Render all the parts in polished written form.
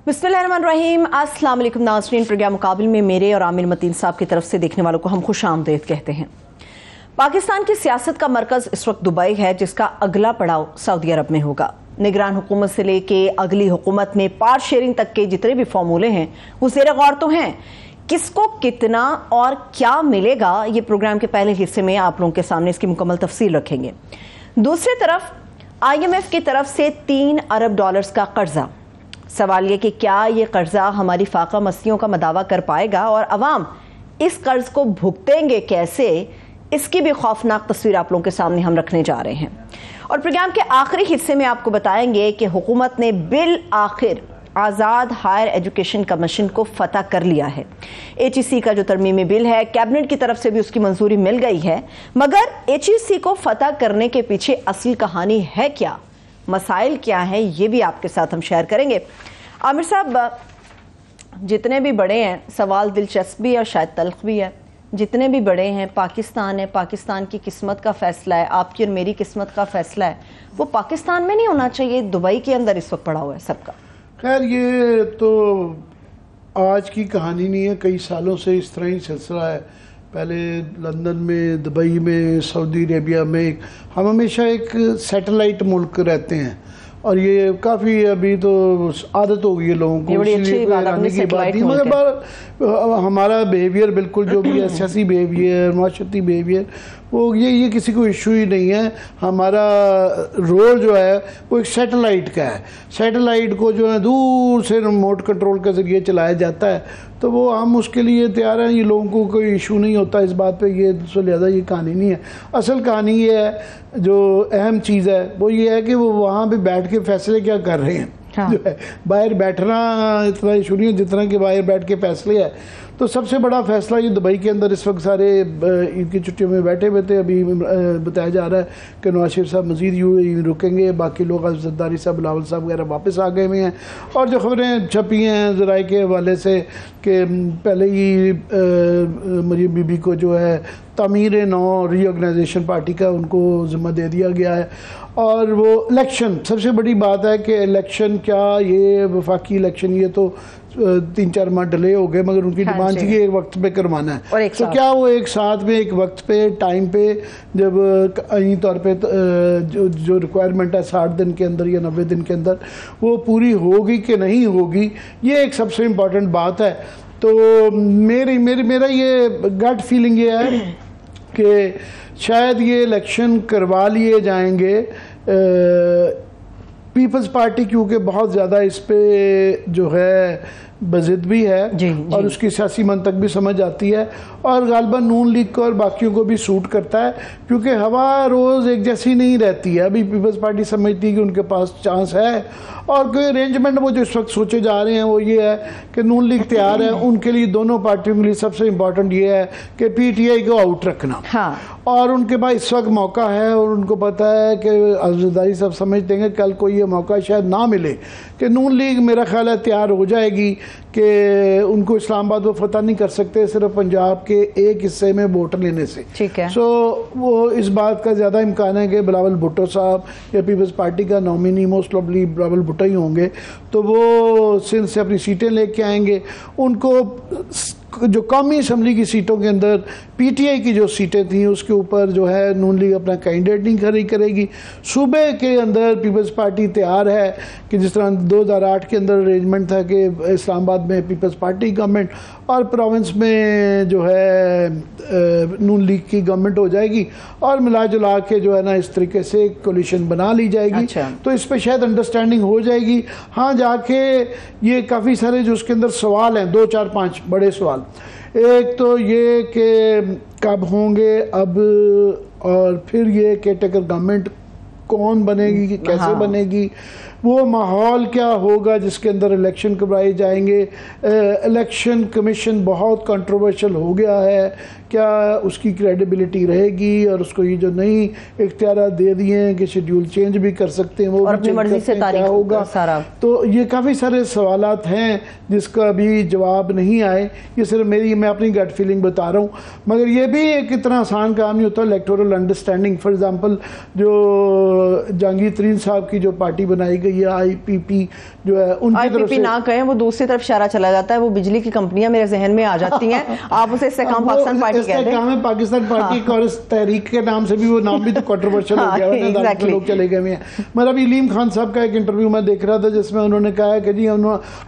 बिस्मिल्लाहिर्रहमानिर्रहीम। अस्सलाम वालेकुम नाज़रीन, प्रोग्राम मुकाबिल में मेरे और आमिर मतीन साहब की तरफ से देखने वालों को हम खुश आमदीद कहते हैं। पाकिस्तान की सियासत का मरकज इस वक्त दुबई है, जिसका अगला पड़ाव सऊदी अरब में होगा। निगरान हुकूमत से लेके अगली हुकूमत में पावर शेयरिंग तक के जितने भी फॉर्मूले हैं वो ज़ेर गौर तो हैं। किसको कितना और क्या मिलेगा, ये प्रोग्राम के पहले हिस्से में आप लोगों के सामने इसकी मुकम्मल तफसील रखेंगे। दूसरी तरफ IMF की तरफ से $3 अरब का कर्जा। सवाल ये कि क्या ये कर्जा हमारी फाका मस्तियों का मदावा कर पाएगा और अवाम इस कर्ज को भुगतेंगे कैसे, इसकी भी खौफनाक तस्वीर आप लोगों के सामने हम रखने जा रहे हैं। और प्रोग्राम के आखिरी हिस्से में आपको बताएंगे कि हुकूमत ने बिल आखिर आज़ाद हायर एजुकेशन कमीशन को फतह कर लिया है। HEC का जो तरमीमी बिल है, कैबिनेट की तरफ से भी उसकी मंजूरी मिल गई है, मगर HEC को फतह करने के पीछे असल कहानी है क्या, मसाइल क्या है, ये भी आपके साथ हम शेयर करेंगे। आमिर साहब, जितने भी बड़े हैं, सवाल दिलचस्प भी है और शायद तल्ख भी है। जितने भी बड़े हैं, पाकिस्तान है, पाकिस्तान की किस्मत का फैसला है, आपकी और मेरी किस्मत का फैसला है, वो पाकिस्तान में नहीं होना चाहिए, दुबई के अंदर इस वक्त पड़ा हुआ है सबका। खैर, ये तो आज की कहानी नहीं है, कई सालों से इस तरह ही सिलसिला है। पहले लंदन में, दुबई में, सऊदी अरेबिया में हम हमेशा एक सैटेलाइट मुल्क रहते हैं और ये काफ़ी अभी तो आदत हो गई है लोगों को, रहने की बात नहीं, मगर हमारा बिहेवियर बिल्कुल जो भी है, सियासी बिहेवियर, माशरती बिहेवियर, वो ये किसी को इशू ही नहीं है। हमारा रोल जो है वो एक सैटेलाइट का है। सैटेलाइट को जो है दूर से रिमोट कंट्रोल के ज़रिए चलाया जाता है, तो वो हम उसके लिए तैयार हैं। ये लोगों को कोई इशू नहीं होता इस बात पे, ये तो लिहाजा ये कहानी नहीं है। असल कहानी ये है, जो अहम चीज़ है वो ये है कि वो वहाँ पे बैठ के फैसले क्या कर रहे हैं। हाँ। जो है बाहर बैठना इतना इशू नहीं है जितना कि बाहर बैठ के फैसले है। तो सबसे बड़ा फैसला ये दुबई के अंदर इस वक्त सारे ईद की छुट्टियों में बैठे हुए थे। अभी बताया जा रहा है कि नवाज शरीफ साहब मज़ीद यूं रुकेंगे, बाकी लोग ज़रदारी साहब, बिलावल साहब वगैरह वापस आ गए हुए हैं। और जो खबरें छपी हैं ज़राए के हवाले से कि पहले ही मरीम बीबी को जो है तामीर नौ रीऑर्गेनाइजेशन पार्टी का उनको ज़िम्मा दे दिया गया है। और वो इलेक्शन, सबसे बड़ी बात है कि इलेक्शन, क्या ये वफाकी इलेक्शन, ये तो 3-4 माह डिले हो गए, मगर उनकी डिमांड थी कि एक वक्त पे करवाना है। तो क्या वो एक साथ में, एक वक्त पे, टाइम पे, जब आईनी तौर पे जो रिक्वायरमेंट है 60 दिन के अंदर या 90 दिन के अंदर, वो पूरी होगी कि नहीं होगी, ये एक सबसे इम्पॉर्टेंट बात है। तो मेरा ये गट फीलिंग ये है कि शायद ये इलेक्शन करवा लिए जाएंगे। पीपल्स पार्टी क्योंकि बहुत ज़्यादा इस पे जो है बज़िद भी है जी, और उसकी सियासी मंतक भी समझ आती है, और गालिबा नून लीग को और बाकियों को भी सूट करता है, क्योंकि हवा रोज़ एक जैसी नहीं रहती है। अभी पीपल्स पार्टी समझती है कि उनके पास चांस है, और कोई अरेंजमेंट वो जो इस वक्त सोचे जा रहे हैं वो ये है कि नून लीग तैयार है। उनके लिए, दोनों पार्टियों के लिए सबसे इम्पोर्टेंट ये है कि PTI को आउट रखना। हाँ। और उनके पास इस वक्त मौका है, और उनको पता है कि ज़रदारी साहब समझते हैं कल को ये मौका शायद ना मिले कि नून लीग, मेरा ख्याल है, तैयार हो जाएगी कि उनको इस्लामाबाद वो फतह नहीं कर सकते सिर्फ पंजाब के एक हिस्से में वोट लेने से। ठीक है। सो वो इस बात का ज़्यादा इम्कान है कि बिलावल भुट्टो साहब या पीपल्स पार्टी का nominee most probably Bilawal Bhutto ही होंगे, तो वो सिंध से अपनी सीटें लेके आएंगे। उनको जो कौमी असम्बली की सीटों के अंदर PTI की जो सीटें थी उसके ऊपर जो है नून लीग अपना कैंडिडेट नहीं खड़ी करेगी। सूबे के अंदर पीपल्स पार्टी तैयार है कि जिस तरह 2008 के अंदर अरेंजमेंट था कि इस्लामाबाद में पीपल्स पार्टी गवर्नमेंट और प्रोविंस में जो है नून लीग की गवर्नमेंट हो जाएगी, और मिला जुला के जो है ना इस तरीके से कोलिशन बना ली जाएगी। अच्छा। तो इस पर शायद अंडरस्टैंडिंग हो जाएगी। हाँ, जाके ये काफ़ी सारे जो उसके अंदर सवाल हैं, 2-4-5 बड़े सवाल। एक तो ये कि कब होंगे अब, और फिर ये केयरटेकर गवर्नमेंट कौन बनेगी, कैसे बनेगी, वो माहौल क्या होगा जिसके अंदर इलेक्शन करवाए जाएंगे। इलेक्शन कमीशन बहुत कंट्रोवर्शियल हो गया है, क्या उसकी क्रेडिबिलिटी रहेगी, और उसको ये जो नई इख्तियारात दे दिए हैं कि शेड्यूल चेंज भी कर सकते हैं, वो भी अपनी मर्जी से क्या होगा सारा। तो ये काफ़ी सारे सवालात हैं जिसका अभी जवाब नहीं आए। ये सिर्फ मैं अपनी गट फीलिंग बता रहा हूँ, मगर ये भी एक इतना आसान काम नहीं होता। इलेक्टोरल अंडरस्टैंडिंग, फॉर एग्जाम्पल जो जहांगीर तरीन साहब की जो पार्टी बनाई गई गई है IPP जो है उनकी तरफ से। ना कहें, वो दूसरी तरफ इशारा चला जाता है, वो बिजली की कंपनियां मेरे जहन में आ जाती हैं। आप उसे इससे काम पाकिस्तान पार्टी कहते हैं। पाकिस्तान पार्टी और इस तहरीक के नाम से भी वो नाम भी तो कंट्रोवर्शियल हो गया है, लोग चले गए हैं। मतलब इलीम खान साहब का एक इंटरव्यू मैं देख रहा था जिसमें उन्होंने कहा है कि जी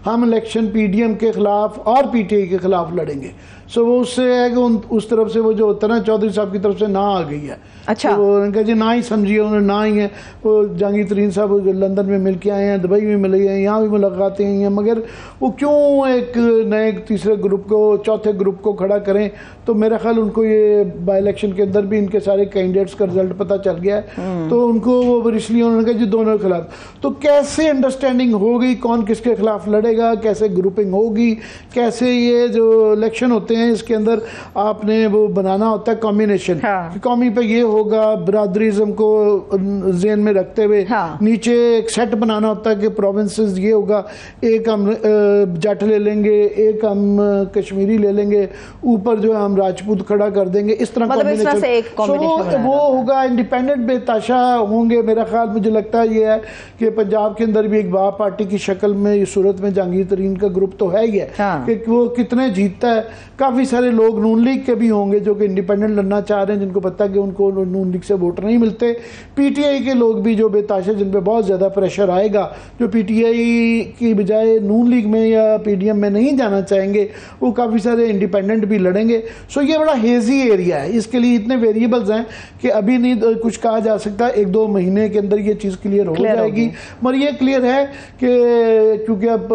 हम इलेक्शन PDM के खिलाफ और PTI के खिलाफ लड़ेंगे। सो वो उससे है कि उस तरफ से वो जो होता है ना, चौधरी साहब की तरफ से ना आ गई है। अच्छा, तो उन्होंने कहा जी ना ही समझिए, उन्होंने ना ही है। वो जहांगीर तरीन साहब लंदन में मिल के आए हैं, दुबई में मिले हैं, यहाँ भी मुलाकातें हुई हैं, मगर वो क्यों एक नए तीसरे ग्रुप को, चौथे ग्रुप को खड़ा करें? तो मेरा ख्याल उनको ये बाई इलेक्शन के अंदर भी इनके सारे कैंडिडेट्स का रिजल्ट पता चल गया है, तो उनको वो इसलिए उन्होंने कहा जी दोनों के खिलाफ। तो कैसे अंडरस्टैंडिंग होगी, कौन किसके खिलाफ लड़ेगा, कैसे ग्रुपिंग होगी, कैसे ये जो इलेक्शन होते हैं इसके अंदर आपने वो बनाना होता है कॉम्बिनेशन। हाँ। कौमी पे ये होगा, बरादरीज़म को ज़हन में रखते हुए नीचे एक सेट बनाना होता है कि प्रोविंसेस ये होगा, एक हम जट ले लेंगे, एक हम कश्मीरी ले लेंगे, ऊपर जो हम राजपूत खड़ा कर देंगे, इस तरह कॉम्बिनेशन वो होगा। इंडिपेंडेंट बेताशा होंगे। मेरा ख्याल मुझे लगता है ये है कि पंजाब के अंदर भी एक वाह पार्टी की शक्ल में ये सूरत में जहांगीर तरीन का ग्रुप तो है ही है। हाँ। कि वो कितने जीतता है। काफ़ी सारे लोग नून लीग के भी होंगे जो कि इंडिपेंडेंट लड़ना चाह रहे हैं, जिनको पता है कि उनको नून लीग से वोट नहीं मिलते। PTI के लोग भी जो बेताशा, जिन पे बहुत ज़्यादा प्रेशर आएगा, जो PTI की बजाय नून लीग में या PDM में नहीं जाना चाहेंगे, वो काफ़ी सारे इंडिपेंडेंट भी लड़ेंगे। सो ये बड़ा हेजी एरिया है, इसके लिए इतने वेरिएबल्स हैं कि अभी नहीं कुछ कहा जा सकता। 1-2 महीने के अंदर ये चीज़ क्लियर हो जाएगी। मगर ये क्लियर है कि क्योंकि अब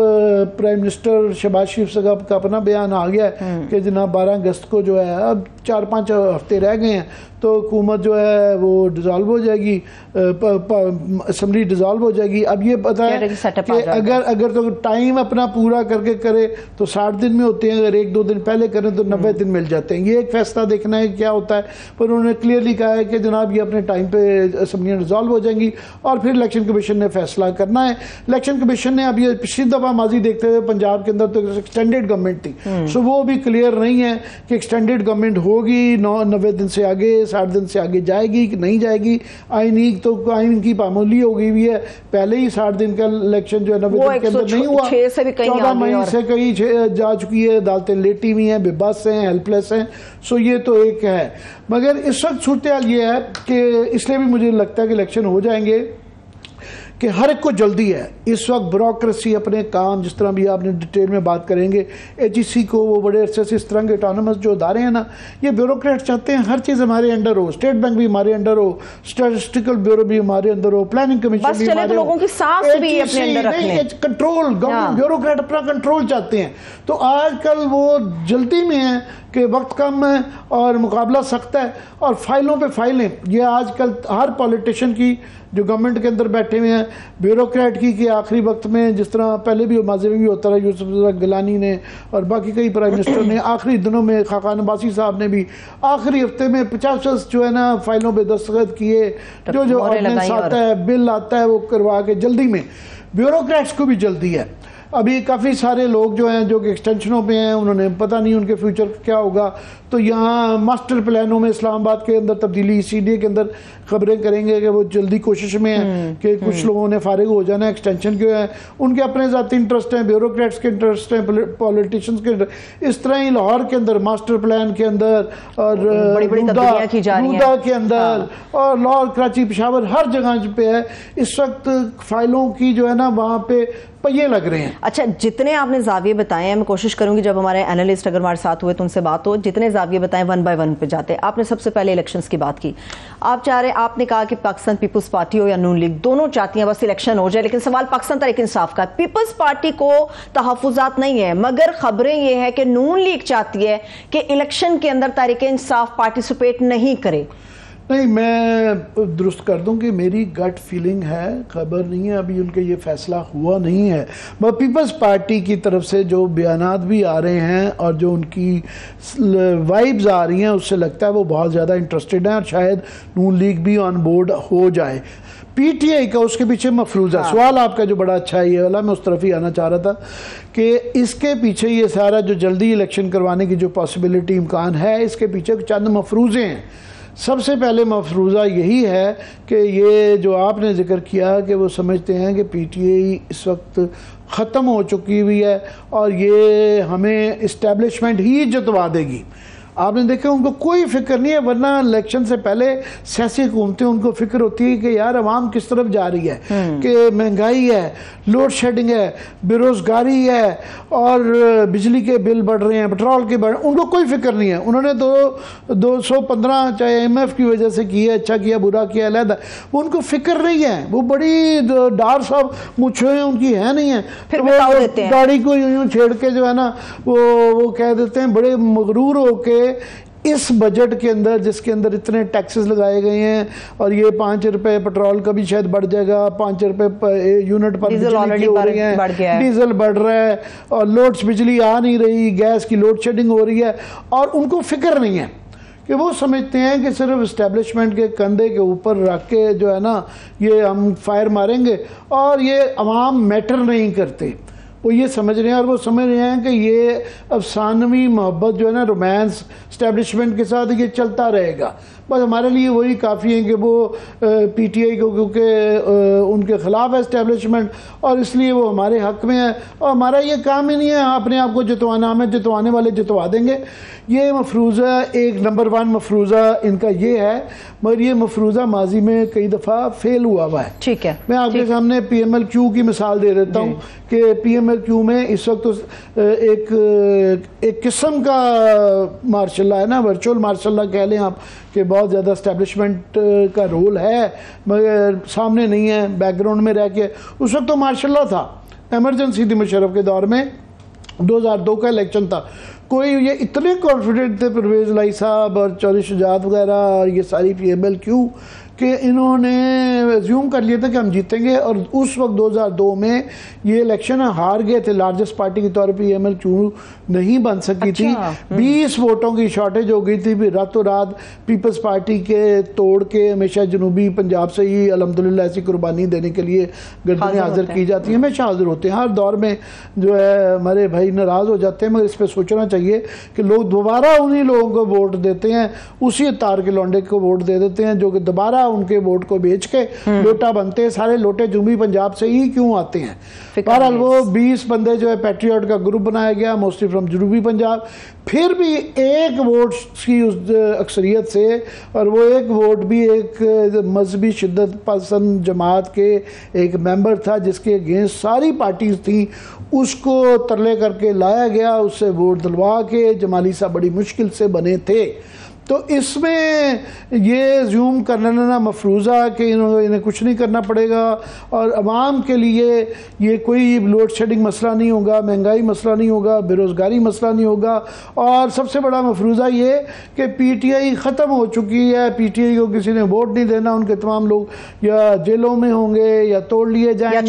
प्राइम मिनिस्टर शहबाज शरीफ साहब का अपना बयान आ गया है कि जनाब 12 अगस्त को जो है, अब 4-5 हफ्ते रह गए हैं तो हुकूमत जो है वो डिज़ोल्व हो जाएगी, असम्बली डिज़ोल्व हो जाएगी। अब ये पता है कि अगर तो टाइम अपना पूरा करके करे तो 60 दिन में होते हैं, अगर 1-2 दिन पहले करें तो 90 दिन मिल जाते हैं। ये एक फैसला देखना है क्या होता है, पर उन्होंने क्लियरली कहा है कि जनाब ये अपने टाइम पे असम्बलियाँ डिज़ोल्व हो जाएंगी और फिर इलेक्शन कमीशन ने फैसला करना है। इलेक्शन कमीशन ने अब ये पिछली दफ़ा माजी देखते हुए पंजाब के अंदर तो एक्सटेंडेड गवर्नमेंट थी, सो वो भी क्लियर नहीं है कि एक्सटेंडेड गवर्नमेंट होगी, 90 दिन से आगे, 60 दिन से आगे जाएगी कि नहीं जाएगी। आइन की पामोली हो गई हुई है, पहले ही 60 दिन का इलेक्शन जो है 90 दिन के अंदर नहीं हुआ, 14 मई से कहीं जा चुकी है, अदालतें लेटी हुई हैं, बेबस हैं, हेल्पलेस हैं। सो ये तो एक है। मगर इस वक्त सूरत हाल ये है कि इसलिए भी मुझे लगता है कि इलेक्शन हो जाएंगे कि हर एक को जल्दी है इस वक्त। ब्यूरोक्रेसी अपने काम, जिस तरह भी आपने डिटेल में बात करेंगे, HEC को वो बड़े अरसे से इस तरह के ऑटोनमस जो अदारे हैं ना, ये ब्यूरोक्रेट चाहते हैं हर चीज़ हमारे अंडर हो, स्टेट बैंक भी हमारे अंडर हो, स्टैटिस्टिकल ब्यूरो भी हमारे अंदर हो, प्लानिंग कमीशन भी हमारे हो, कंट्रोल, गवर्नमेंट ब्यूरोक्रेट अपना कंट्रोल चाहते हैं। तो आजकल वो जल्दी में है कि वक्त कम है और मुकाबला सख्त है और फाइलों पे फाइलें। ये आजकल हर पॉलिटिशियन की जो गवर्नमेंट के अंदर बैठे हुए हैं, ब्यूरोक्रेट की कि आखिरी वक्त में, जिस तरह पहले भी माज़ी में भी होता रहा, यूसुफ गिलानी ने और बाकी कई प्राइम मिनिस्टर ने आखिरी दिनों में, खाकान अब्बासी साहब ने भी आखिरी हफ्ते में 50 जो है ना फाइलों पे दस्तखत किए, जो ऑर्डिनेंस आता है, बिल आता है, वो करवा के जल्दी में। ब्यूरोक्रेट्स को भी जल्दी है। अभी काफ़ी सारे लोग जो हैं जो कि एक्सटेंशनों पे हैं, उन्होंने पता नहीं उनके फ्यूचर क्या होगा। तो यहाँ मास्टर प्लानों में इस्लामाबाद के अंदर तब्दीली, CDA के अंदर खबरें करेंगे कि वो जल्दी कोशिश में है कि कुछ लोगों ने फारिग हो जाना, एक्सटेंशन क्यों है, उनके अपने ज़ाती इंटरेस्ट हैं, ब्यूरोक्रेट्स के इंटरेस्ट हैं, पॉलिटिशियंस के। इस तरह ही लाहौर के अंदर मास्टर प्लान के अंदर और रूदा के अंदर और लाहौर, कराची, पेशावर, हर जगह पे है इस वक्त फाइलों की जो है ना वहाँ पे पहिए लग रहे हैं। अच्छा, जितने आपने जाविये बताए हैं, मैं कोशिश करूंगी जब हमारे एनालिस्ट अगर हमारे साथ हुए तो उनसे बात हो, जितने जाविये बताएं 1 बाय 1 पे जाते हैं। आपने सबसे पहले इलेक्शंस की बात की, आप चाह रहे, आपने कहा कि पाकिस्तान पीपल्स पार्टी हो या नून लीग, दोनों चाहती हैं बस इलेक्शन हो जाए, लेकिन सवाल पाकिस्तान तहरीक इंसाफ का। पीपल्स पार्टी को तहफुजात नहीं है, मगर खबरें ये है कि नून लीग चाहती है कि इलेक्शन के अंदर तहरीक इंसाफ पार्टिसिपेट नहीं करे। नहीं, मैं दुरुस्त कर दूं कि मेरी गट फीलिंग है, खबर नहीं है, अभी उनके ये फैसला हुआ नहीं है। मगर पीपल्स पार्टी की तरफ से जो बयानात भी आ रहे हैं और जो उनकी वाइब्स आ रही हैं, उससे लगता है वो बहुत ज़्यादा इंटरेस्टेड हैं और शायद नून लीग भी ऑन बोर्ड हो जाए। PTI का उसके पीछे मफरूज़ा सवाल आपका जो बड़ा अच्छा है, ये वाला मैं उस तरफ ही आना चाह रहा था कि इसके पीछे ये सारा जो जल्दी इलेक्शन करवाने की जो पॉसिबिलिटी, इम्कान है, इसके पीछे चंद मफरूज़े हैं सबसे पहले मफरूज़ा यही है कि ये जो आपने जिक्र किया कि वो समझते हैं कि पीटीआई इस वक्त ख़त्म हो चुकी हुई है और ये हमें इस्टेब्लिशमेंट ही जितवा देगी। आपने देखा उनको कोई फिक्र नहीं है, वरना इलेक्शन से पहले सियासी हुकूमतें उनको फिक्र होती है कि यार अवाम किस तरफ जा रही है, कि महंगाई है, लोड शेडिंग है, बेरोज़गारी है और बिजली के बिल बढ़ रहे हैं, पेट्रोल के बढ़, उनको कोई फिक्र नहीं है। उन्होंने तो 215 चाहे IMF की वजह से किया, अच्छा किया बुरा किया अलहदा, वो उनको फिक्र नहीं है। वो बड़ी डार साहब मुझे हैं उनकी है नहीं है, फिर वो गाड़ी को यूं छेड़ के जो है ना वो कह देते हैं बड़े मगरूर होके इस बजट के अंदर, जिसके अंदर इतने टैक्सेस लगाए गए हैं और ये 5 रुपए पेट्रोल का भी शायद बढ़ जाएगा, 5 रुपए यूनिट पर डीजल ऑलरेडी बढ़ गया है, डीजल बढ़ रहा है और लोड्स बिजली आ नहीं रही, गैस की लोड शेडिंग हो रही है और उनको फिक्र नहीं है कि वो समझते हैं कि सिर्फ इस्टेब्लिशमेंट के कंधे के ऊपर रख के जो है ना ये हम फायर मारेंगे और ये अवाम मैटर नहीं करते। वो ये समझ रहे हैं और वो समझ रहे हैं कि ये अफसानवी मोहब्बत जो है ना, रोमांस इस्टेब्लिशमेंट के साथ ये चलता रहेगा। बस हमारे लिए वही काफ़ी है कि वो पीटीआई को, क्योंकि उनके ख़िलाफ़ है इस्टेब्लिशमेंट और इसलिए वो हमारे हक़ में है और हमारा ये काम ही नहीं है अपने आप को जितवाना, हमें जितवाने वाले जितवा देंगे। ये मफरूज़ा एक नंबर 1 मफरूज़ा इनका ये है, मगर ये मफरूज़ा माजी में कई दफ़ा फेल हुआ है। ठीक है, मैं आपके सामने PMLQ की मिसाल दे देता हूँ कि PMLQ में इस वक्त एक किस्म का मार्शल्ला है ना, वर्चुअल मार्शल्ला कह लें आप, कि बहुत ज़्यादा इस्टेब्लिशमेंट का रोल है मगर सामने नहीं है, बैकग्राउंड में रह के। उस वक्त तो मार्शल्ला था, एमरजेंसी थी मुशर्रफ के दौर में, 2002 का इलेक्शन था। कोई ये इतने कॉन्फिडेंट थे परवेज़ लाई साहब और चौधरी शुजात वगैरह और ये सारी PMLQ कि इन्होंने एज्यूम कर लिया था कि हम जीतेंगे और उस वक्त 2002 में ये इलेक्शन हार गए थे। लार्जेस्ट पार्टी के तौर पर PMLQ नहीं बन सकी थी, 20 वोटों की शॉर्टेज हो गई थी। फिर रातों रात पीपल्स पार्टी के तोड़ के हमेशा जनूबी पंजाब से ही अल्हम्दुलिल्लाह ऐसी कुर्बानी देने के लिए गर्दनें हाजिर की जाती हैं, हमेशा हाजिर होते हैं। हर दौर में जो है हमारे भाई नाराज़ हो जाते हैं, मगर इस पर सोचना चाहिए कि लोग दोबारा उन्हीं लोगों को वोट देते हैं, उसी तार के लौंडे को वोट दे देते हैं जो कि दोबारा उनके वोट को बेच के लोटा बनते हैं। सारे लोटे जनूबी पंजाब से ही क्यों आते हैं? बहरहाल वो 20 बंदे जो है पैट्रियट का ग्रुप बनाया गया, मोस्टली फ्रॉम जनूबी पंजाब। फिर भी एक वोट की उस अक्सरियत से, और वो एक वोट भी एक मजहबी शिद्दत पसंद जमात के एक मेंबर था जिसके अगेंस्ट सारी पार्टीज थी, उसको तरले करके लाया गया, उससे वोट दिलवा के जमाली साहब बड़ी मुश्किल से बने थे। तो इसमें ये ज़ूम करना ना मफरूज़ा कि इन्हें कुछ नहीं करना पड़ेगा और अवाम के लिए ये कोई लोड शेडिंग मसला नहीं होगा, महंगाई मसला नहीं होगा, बेरोज़गारी मसला नहीं होगा। और सबसे बड़ा मफरूज़ा ये कि PTI ख़त्म हो चुकी है, PTI को किसी ने वोट नहीं देना, उनके तमाम लोग या जेलों में होंगे या तोड़ लिए जाएंगे, या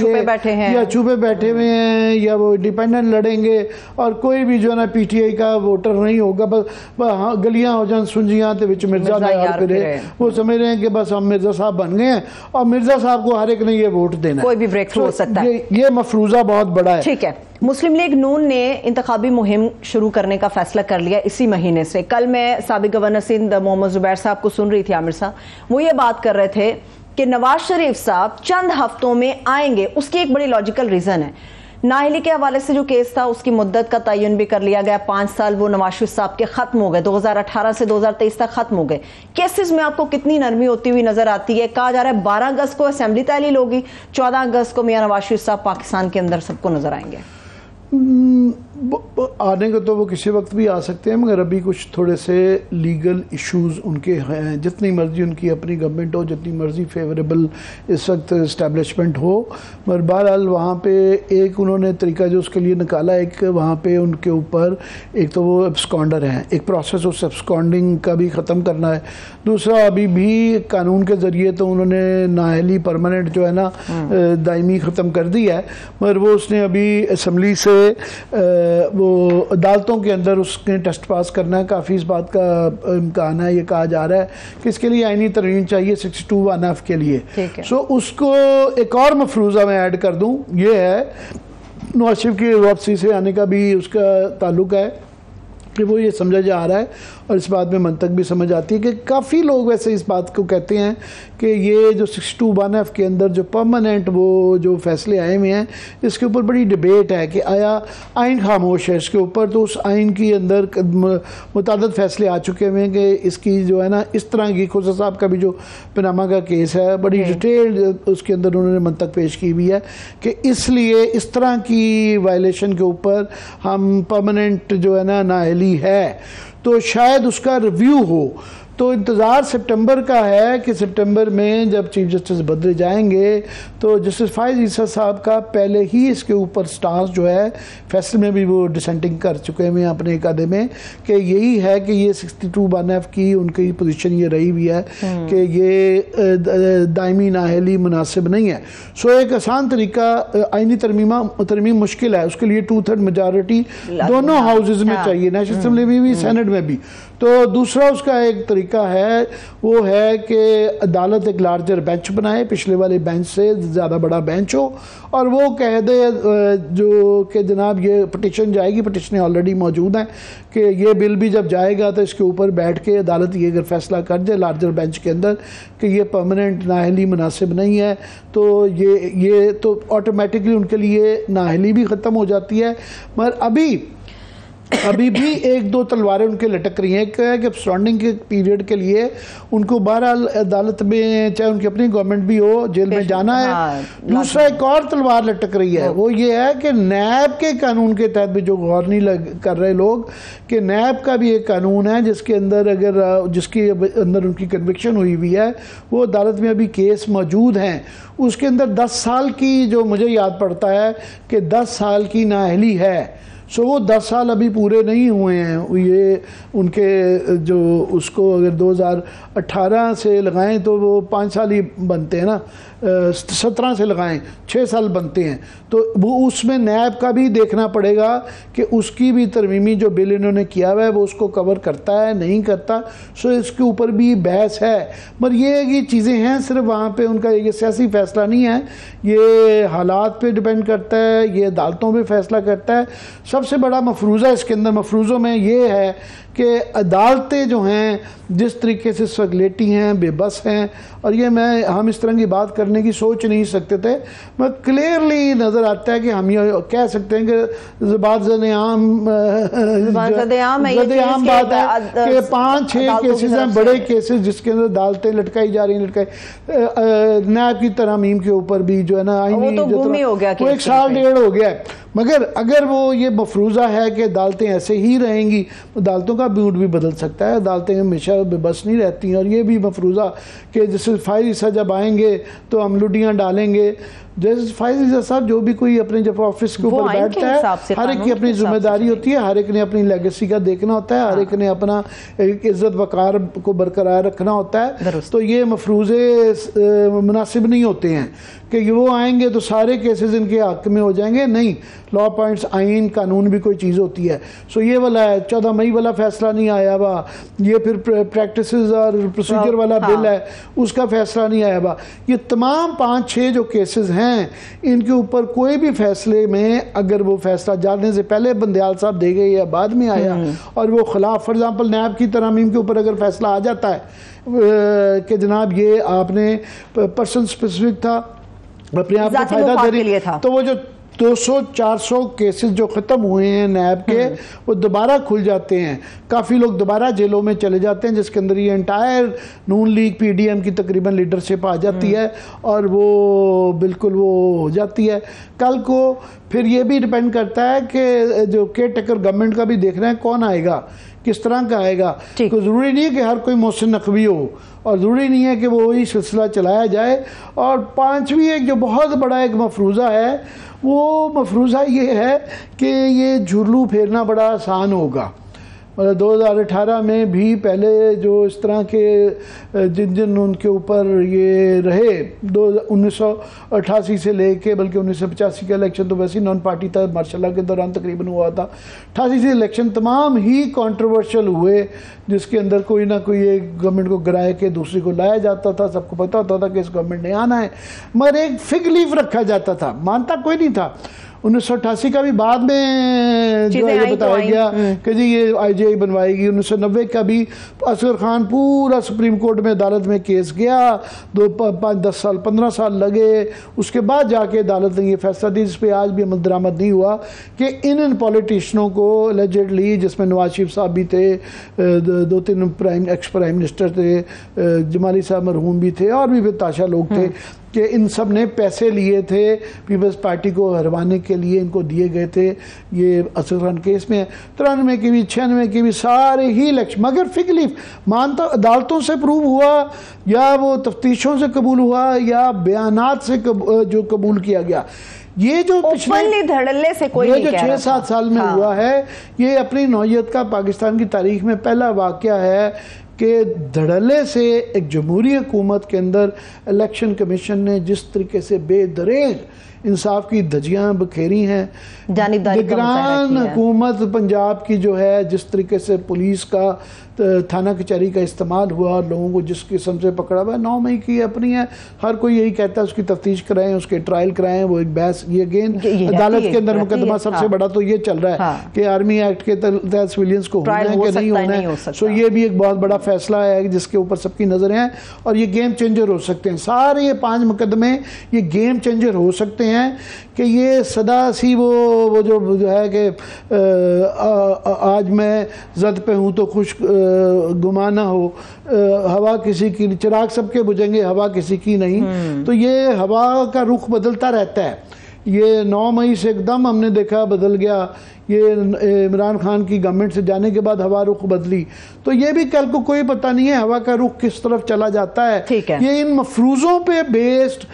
छुपे बैठे हुए हैं, या वो इंडिपेंडेंट लड़ेंगे और कोई भी जो है ना PTI का वोटर नहीं होगा। बस गलियाँ हो जाए जियां ते विच मिर्जा ने यार करे, वो समझ रहे हैं कि बस हम मिर्जा साहब बन गए हैं और मिर्जा साहब को हर एक ने ये वोट देना, कोई भी ब्रेक थ्रू हो सकता है। ये मफरूजा बहुत बड़ा है। ठीक है, मुस्लिम लीग नून ने इंतखाबी मुहिम शुरू करने का फैसला कर लिया इसी महीने से। कल मैं साबिक गवर्नर सिंध मोहम्मद जुबैर साहब को सुन रही थी, आमिर साहब, वो ये बात कर रहे थे कि नवाज शरीफ साहब चंद हफ्तों में आएंगे। उसकी एक बड़ी लॉजिकल रीजन है, नाअहली के हवाले से जो केस था उसकी मुद्दत का तयन भी कर लिया गया, 5 साल वो नवाज शरीफ साहब के खत्म हो गए, 2018 से 2023 तक खत्म हो गए। केसेस में आपको कितनी नरमी होती हुई नजर आती है? कहा जा रहा है 12 अगस्त को असेंबली तहलील होगी, 14 अगस्त को मियां नवाज शरीफ साहब पाकिस्तान के अंदर सबको नजर आएंगे। आने को तो वो किसी वक्त भी आ सकते हैं, मगर अभी कुछ थोड़े से लीगल इश्यूज उनके हैं। जितनी मर्जी उनकी अपनी गवर्नमेंट हो, जितनी मर्जी फेवरेबल इस वक्त इस्टेब्लिशमेंट हो, मगर बहरहाल वहाँ पे एक उन्होंने तरीका जो उसके लिए निकाला, एक वहाँ पे उनके ऊपर एक तो वो एब्सकॉन्डर हैं, एक प्रोसेस उस एब्सकॉन्डिंग का भी ख़त्म करना है। दूसरा अभी भी कानून के ज़रिए तो उन्होंने नाअहली परमानेंट जो है ना दायमी ख़त्म कर दी है, मगर वो उसने अभी असम्बली से वो अदालतों के अंदर उसने टेस्ट पास करना है। काफ़ी इस बात का इम्कान है, ये कहा जा रहा है कि इसके लिए आईनी तरमीम चाहिए 62(1)(f) के लिए। सो उसको एक और मफरूज़ा मैं ऐड कर दूं, ये है नवाज शरीफ की वापसी से आने का भी उसका ताल्लुक है कि वो ये समझा जा रहा है और इस बात में मंतक भी समझ आती है कि काफ़ी लोग वैसे इस बात को कहते हैं कि ये जो 62(1)(f) के अंदर जो परमानेंट वो जो फैसले आए हुए हैं, इसके ऊपर बड़ी डिबेट है कि आया आइन खामोश है इसके ऊपर, तो उस आइन के अंदर मुतादद फैसले आ चुके हुए हैं कि इसकी जो है ना इस तरह की खुदा साहब का भी जो पनामा का केस है बड़ी डिटेल्ड उसके अंदर उन्होंने मंतक पेश की हुई है कि इसलिए इस तरह की वायलेशन के ऊपर हम परमानेंट जो है ना नाअहली है तो शायद उसका रिव्यू हो। तो इंतज़ार सितंबर का है कि सितंबर में जब चीफ जस्टिस बदले जाएंगे तो जस्टिस फायज़ ईसा साहब का पहले ही इसके ऊपर स्टांस जो है फैसले में भी वो डिसेंटिंग कर चुके हैं अपने एक आधे में कि यही है कि ये 62(1)(f) की उनकी पोजीशन ये रही हुई है कि ये दायमी नाअहली मुनासिब नहीं है। सो एक आसान तरीका आइनी तरमीम मुश्किल है, उसके लिए 2/3 मेजॉरिटी दोनों हाउसेज में चाहिए, नेशनल असेंबली में भी सेनेट में भी। तो दूसरा उसका एक तरीका है वो है कि अदालत एक लार्जर बेंच बनाए, पिछले वाले बेंच से ज़्यादा बड़ा बेंच हो और वो कह दे जो कि जनाब ये पटिशन जाएगी, पटिशनें ऑलरेडी मौजूद हैं कि ये बिल भी जब जाएगा तो इसके ऊपर बैठ के अदालत ये अगर फैसला कर दे लार्जर बेंच के अंदर कि ये परमानेंट नाअहली मुनासिब नहीं है तो ये तो ऑटोमेटिकली उनके लिए नाअहली भी ख़त्म हो जाती है। मगर अभी भी एक दो तलवारें उनके लटक रही हैं। एक है कि सराउंडिंग के पीरियड के लिए उनको बहरहाल अदालत में चाहे उनकी अपनी गवर्नमेंट भी हो जेल में जाना है। दूसरा एक और तलवार लटक रही है वो ये है कि नैब के कानून के तहत भी जो गौर नहीं कर रहे लोग कि नैब का भी एक कानून है जिसके अंदर अगर जिसके अंदर उनकी कन्विक्शन हुई हुई है वो अदालत में अभी केस मौजूद हैं, उसके अंदर 10 साल की जो मुझे याद पड़ता है कि 10 साल की नाअहली है। सो वो 10 साल अभी पूरे नहीं हुए हैं, ये उनके जो उसको अगर 2018 से लगाएं तो वो 5 साल ही बनते हैं ना, 17 से लगाएं 6 साल बनते हैं। तो वो उसमें नैब का भी देखना पड़ेगा कि उसकी भी तरमीमी जो बिल इन्होंने किया हुआ है वो उसको कवर करता है नहीं करता। सो इसके ऊपर भी बहस है, मगर ये चीज़ें हैं सिर्फ वहाँ पे उनका ये सियासी फैसला नहीं है, ये हालात पे डिपेंड करता है, ये अदालतों पे फैसला करता है। सबसे बड़ा मफरूज़ा इसके अंदर मफरूज़ों में ये है कि अदालतें जो हैं जिस तरीके से इस वक्त लेटी हैं, बेबस हैं, और ये हम इस तरह की बात करने की सोच नहीं सकते थे, मगर क्लियरली नज़र आता है कि हम ये कह सकते हैं कि ज़बान-ए-आम बात है कि 5-6 केसेस हैं, बड़े केसेस जिसके अंदर अदालतें लटकाई जा रही हैं, नैब की तरमीम के ऊपर भी जो है ना आईनी वो 1 साल 1.5 हो गया है। मगर अगर वो ये मफरूज़ा है कि अदालतें ऐसे ही रहेंगी, अदालतों का मूड भी बदल सकता है, अदालतें हमेशा बेबस नहीं रहती हैं। और ये भी मफरूज़ा कि जैसे फायज़ ईसा जब आएंगे तो हम लुटियाँ डालेंगे, जैसे फायज़ ईसा साहब जो भी कोई अपने जब ऑफिस के ऊपर बैठता है हर एक की अपनी जिम्मेदारी होती है, हर एक ने अपनी लेगेसी का देखना होता है, हर एक ने अपना एक इज्जत वकार को बरकरार रखना होता है। तो ये मफरूज़े मुनासिब नहीं होते हैं कि वो आएंगे तो सारे केसेस इनके हक में हो जाएंगे, नहीं, लॉ पॉइंट्स आइन कानून भी कोई चीज़ होती है। सो ये वाला है 14 मई वाला फैसला नहीं आया हुआ, ये फिर प्रैक्टिसेस और प्रोसीजर वाला बिल है उसका फैसला नहीं आया हुआ। ये तमाम 5-6 जो केसेस हैं इनके ऊपर कोई भी फैसले में अगर वो फैसला जाने से पहले बंदयाल साहब दे गए या बाद में आया और वो खिलाफ फॉर एग्जाम्पल नैब की तरमीम के ऊपर अगर फैसला आ जाता है कि जनाब ये आपने पर्सन स्पेसिफिक था, अपने आप को फायदा दे रही था, तो वो जो 200-400 केसेस जो ख़त्म हुए हैं नैब के वो दोबारा खुल जाते हैं। काफ़ी लोग दोबारा जेलों में चले जाते हैं जिसके अंदर ये एंटायर नून लीग PDM की तकरीबन लीडरशिप आ जाती है और वो बिल्कुल वो हो जाती है। कल को फिर ये भी डिपेंड करता है कि जो केयर टेकर गवर्नमेंट का भी देख रहे हैं कौन आएगा, किस तरह का आएगा। तो ज़रूरी नहीं है कि हर कोई मोहसिन नकवी हो और ज़रूरी नहीं है कि वो वही सिलसिला चलाया जाए। और 5वीं एक जो बहुत बड़ा एक मफरूज़ा है वो मफरूज़ा ये है कि ये झुर्लू फेरना बड़ा आसान होगा। मतलब 2018 में भी पहले जो इस तरह के जिन उनके ऊपर ये रहे 1988 से लेके बल्कि 1985 का इलेक्शन तो वैसे ही नॉन पार्टी था, मार्शल के दौरान तकरीबन हुआ था। 88 से इलेक्शन तमाम ही कंट्रोवर्शियल हुए जिसके अंदर कोई ना कोई एक गवर्नमेंट को गिराए के दूसरी को लाया जाता था, सबको पता होता था कि इस गवर्नमेंट ने आना है, मगर एक फिग लीफ रखा जाता था, मानता कोई नहीं था। 1988 का भी बाद में जो है बताया गया कि जी ये IGI बनवाएगी। 1990 का भी असगर खान पूरा सुप्रीम कोर्ट में अदालत में केस गया, 5-10 साल 15 साल लगे, उसके बाद जाके अदालत ने ये फैसला दिया, जिस पे आज भी अमल दरामद नहीं हुआ कि इन पॉलिटिशियनों को एलिजिडली, जिसमें नवाज शरीफ साहब भी थे, 2-3 एक्स प्राइम मिनिस्टर थे, जमाली साहब मरहूम भी थे और भी बेताशा लोग थे, कि इन सब ने पैसे लिए थे पीपल्स पार्टी को हरवाने के लिए, इनको दिए गए थे। ये असगर खान केस में 93 की भी 96 की भी सारे ही इलेक्शन, मगर फिग लीफ मानता अदालतों से प्रूव हुआ या वो तफ्तीशों से कबूल हुआ या बयानात से जो कबूल किया गया। ये जो पिछले धड़ल्ले से कोई ये जो 6-7 साल में हुआ है, ये अपनी नौयत का पाकिस्तान की तारीख में पहला वाक़या है कि धड़ल्ले से एक जमहूरी हुकूमत के अंदर इलेक्शन कमीशन ने जिस तरीके से बेदरेग इंसाफ की धज्जियां बखेरी हैं, निगरान हुकूमत पंजाब की जो है जिस तरीके से पुलिस का थाना कचहरी का इस्तेमाल हुआ और लोगों को जिस किस्म से पकड़ा हुआ है, 9 मई की अपनी है, हर कोई यही कहता है उसकी तफ्तीश कराएं, उसके ट्रायल कराएं, वो एक बहस ये अगेन अदालत के अंदर मुकदमा सबसे बड़ा तो ये चल रहा है कि आर्मी एक्ट के तहत सिविलियंस को होना है कि नहीं होना है। सो ये भी एक बहुत बड़ा फैसला है जिसके ऊपर सबकी नजरें हैं और ये गेम चेंजर हो सकते हैं। सारे ये 5 मुकदमे ये गेम चेंजर हो सकते हैं कि ये सदा सी वो जो है कि आज मैं जद पे हूँ तो खुश गुमा ना हो, हवा किसी की, चिराग सबके बुझेंगे हवा किसी की नहीं। तो ये हवा का रुख बदलता रहता है। ये 9 मई से एकदम हमने देखा बदल गया, ये इमरान खान की गवर्नमेंट से जाने के बाद हवा रुख बदली, तो ये भी कल को कोई पता नहीं है हवा का रुख किस तरफ चला जाता है। ये इन मफरूजों पे बेस्ड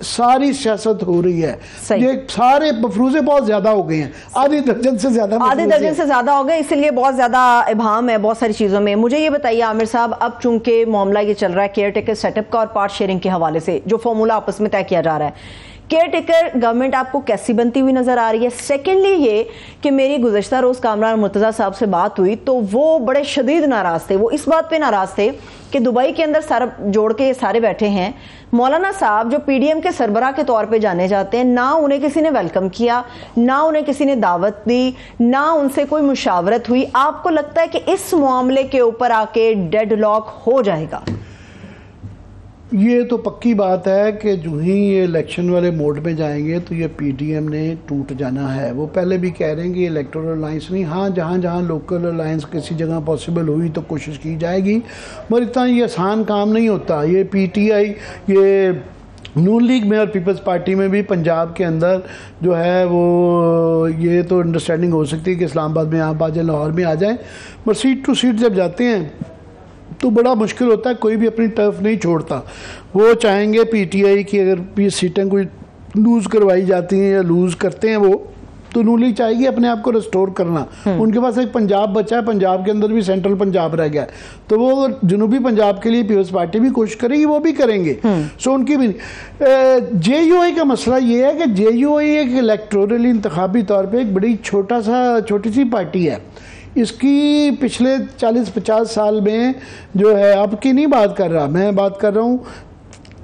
सारी सियासत हो रही है। ये सारे मफरूजे बहुत ज्यादा हो गए हैं, आधी दर्जन से ज्यादा हो गए, इसलिए बहुत ज्यादा इबाम है बहुत सारी चीजों में। मुझे ये बताइए आमिर साहब, अब चूंकि मामला ये चल रहा है केयर टेकर सेटअप का और पार्ट शेयरिंग के हवाले से जो फॉर्मूला आपस में तय किया जा रहा है, केयर टेकर गवर्नमेंट आपको कैसी बनती हुई नजर आ रही है? सेकेंडली ये कि मेरी गुज़श्ता रोज कामरान मुर्तज़ा साहब से बात हुई तो वो बड़े शदीद नाराज थे। वो इस बात पे नाराज थे कि दुबई के अंदर सारा जोड़ के ये सारे बैठे हैं, मौलाना साहब जो PDM के सरबराह के तौर पे जाने जाते हैं, ना उन्हें किसी ने वेलकम किया, ना उन्हें किसी ने दावत दी, ना उनसे कोई मुशावरत हुई। आपको लगता है कि इस मामले के ऊपर आके डेडलॉक हो जाएगा? ये तो पक्की बात है कि जो ही ये इलेक्शन वाले मोड में जाएंगे तो ये PDM ने टूट जाना है। वो पहले भी कह रहे हैं कि इलेक्टोरल अलायंस नहीं, हाँ जहाँ जहाँ लोकल अलायंस किसी जगह पॉसिबल हुई तो कोशिश की जाएगी, मगर इतना ये आसान काम नहीं होता। ये PTI, ये नून लीग में और पीपल्स पार्टी में भी पंजाब के अंदर जो है वो ये तो अंडरस्टैंडिंग हो सकती है कि इस्लामाबाद में आप आ जाए, लाहौर में आ जाए, पर सीट टू सीट जब जाते हैं तो बड़ा मुश्किल होता है, कोई भी अपनी टर्फ नहीं छोड़ता। वो चाहेंगे PTI की अगर सीटें कोई लूज़ करवाई जाती हैं या लूज़ करते हैं वो, तो नून लीग चाहेगी अपने आप को रिस्टोर करना। उनके पास एक पंजाब बचा है, पंजाब के अंदर भी सेंट्रल पंजाब रह गया, तो वो जनूबी पंजाब के लिए पीपल्स पार्टी भी कोशिश करेगी, वो भी करेंगे। सो उनकी भी JUI का मसला ये है कि JUI एक इलेक्टोरली इंतखाबी तौर पर एक बड़ी छोटी सी पार्टी है। इसकी पिछले 40-50 साल में जो है, अब की नहीं बात कर रहा मैं, बात कर रहा हूँ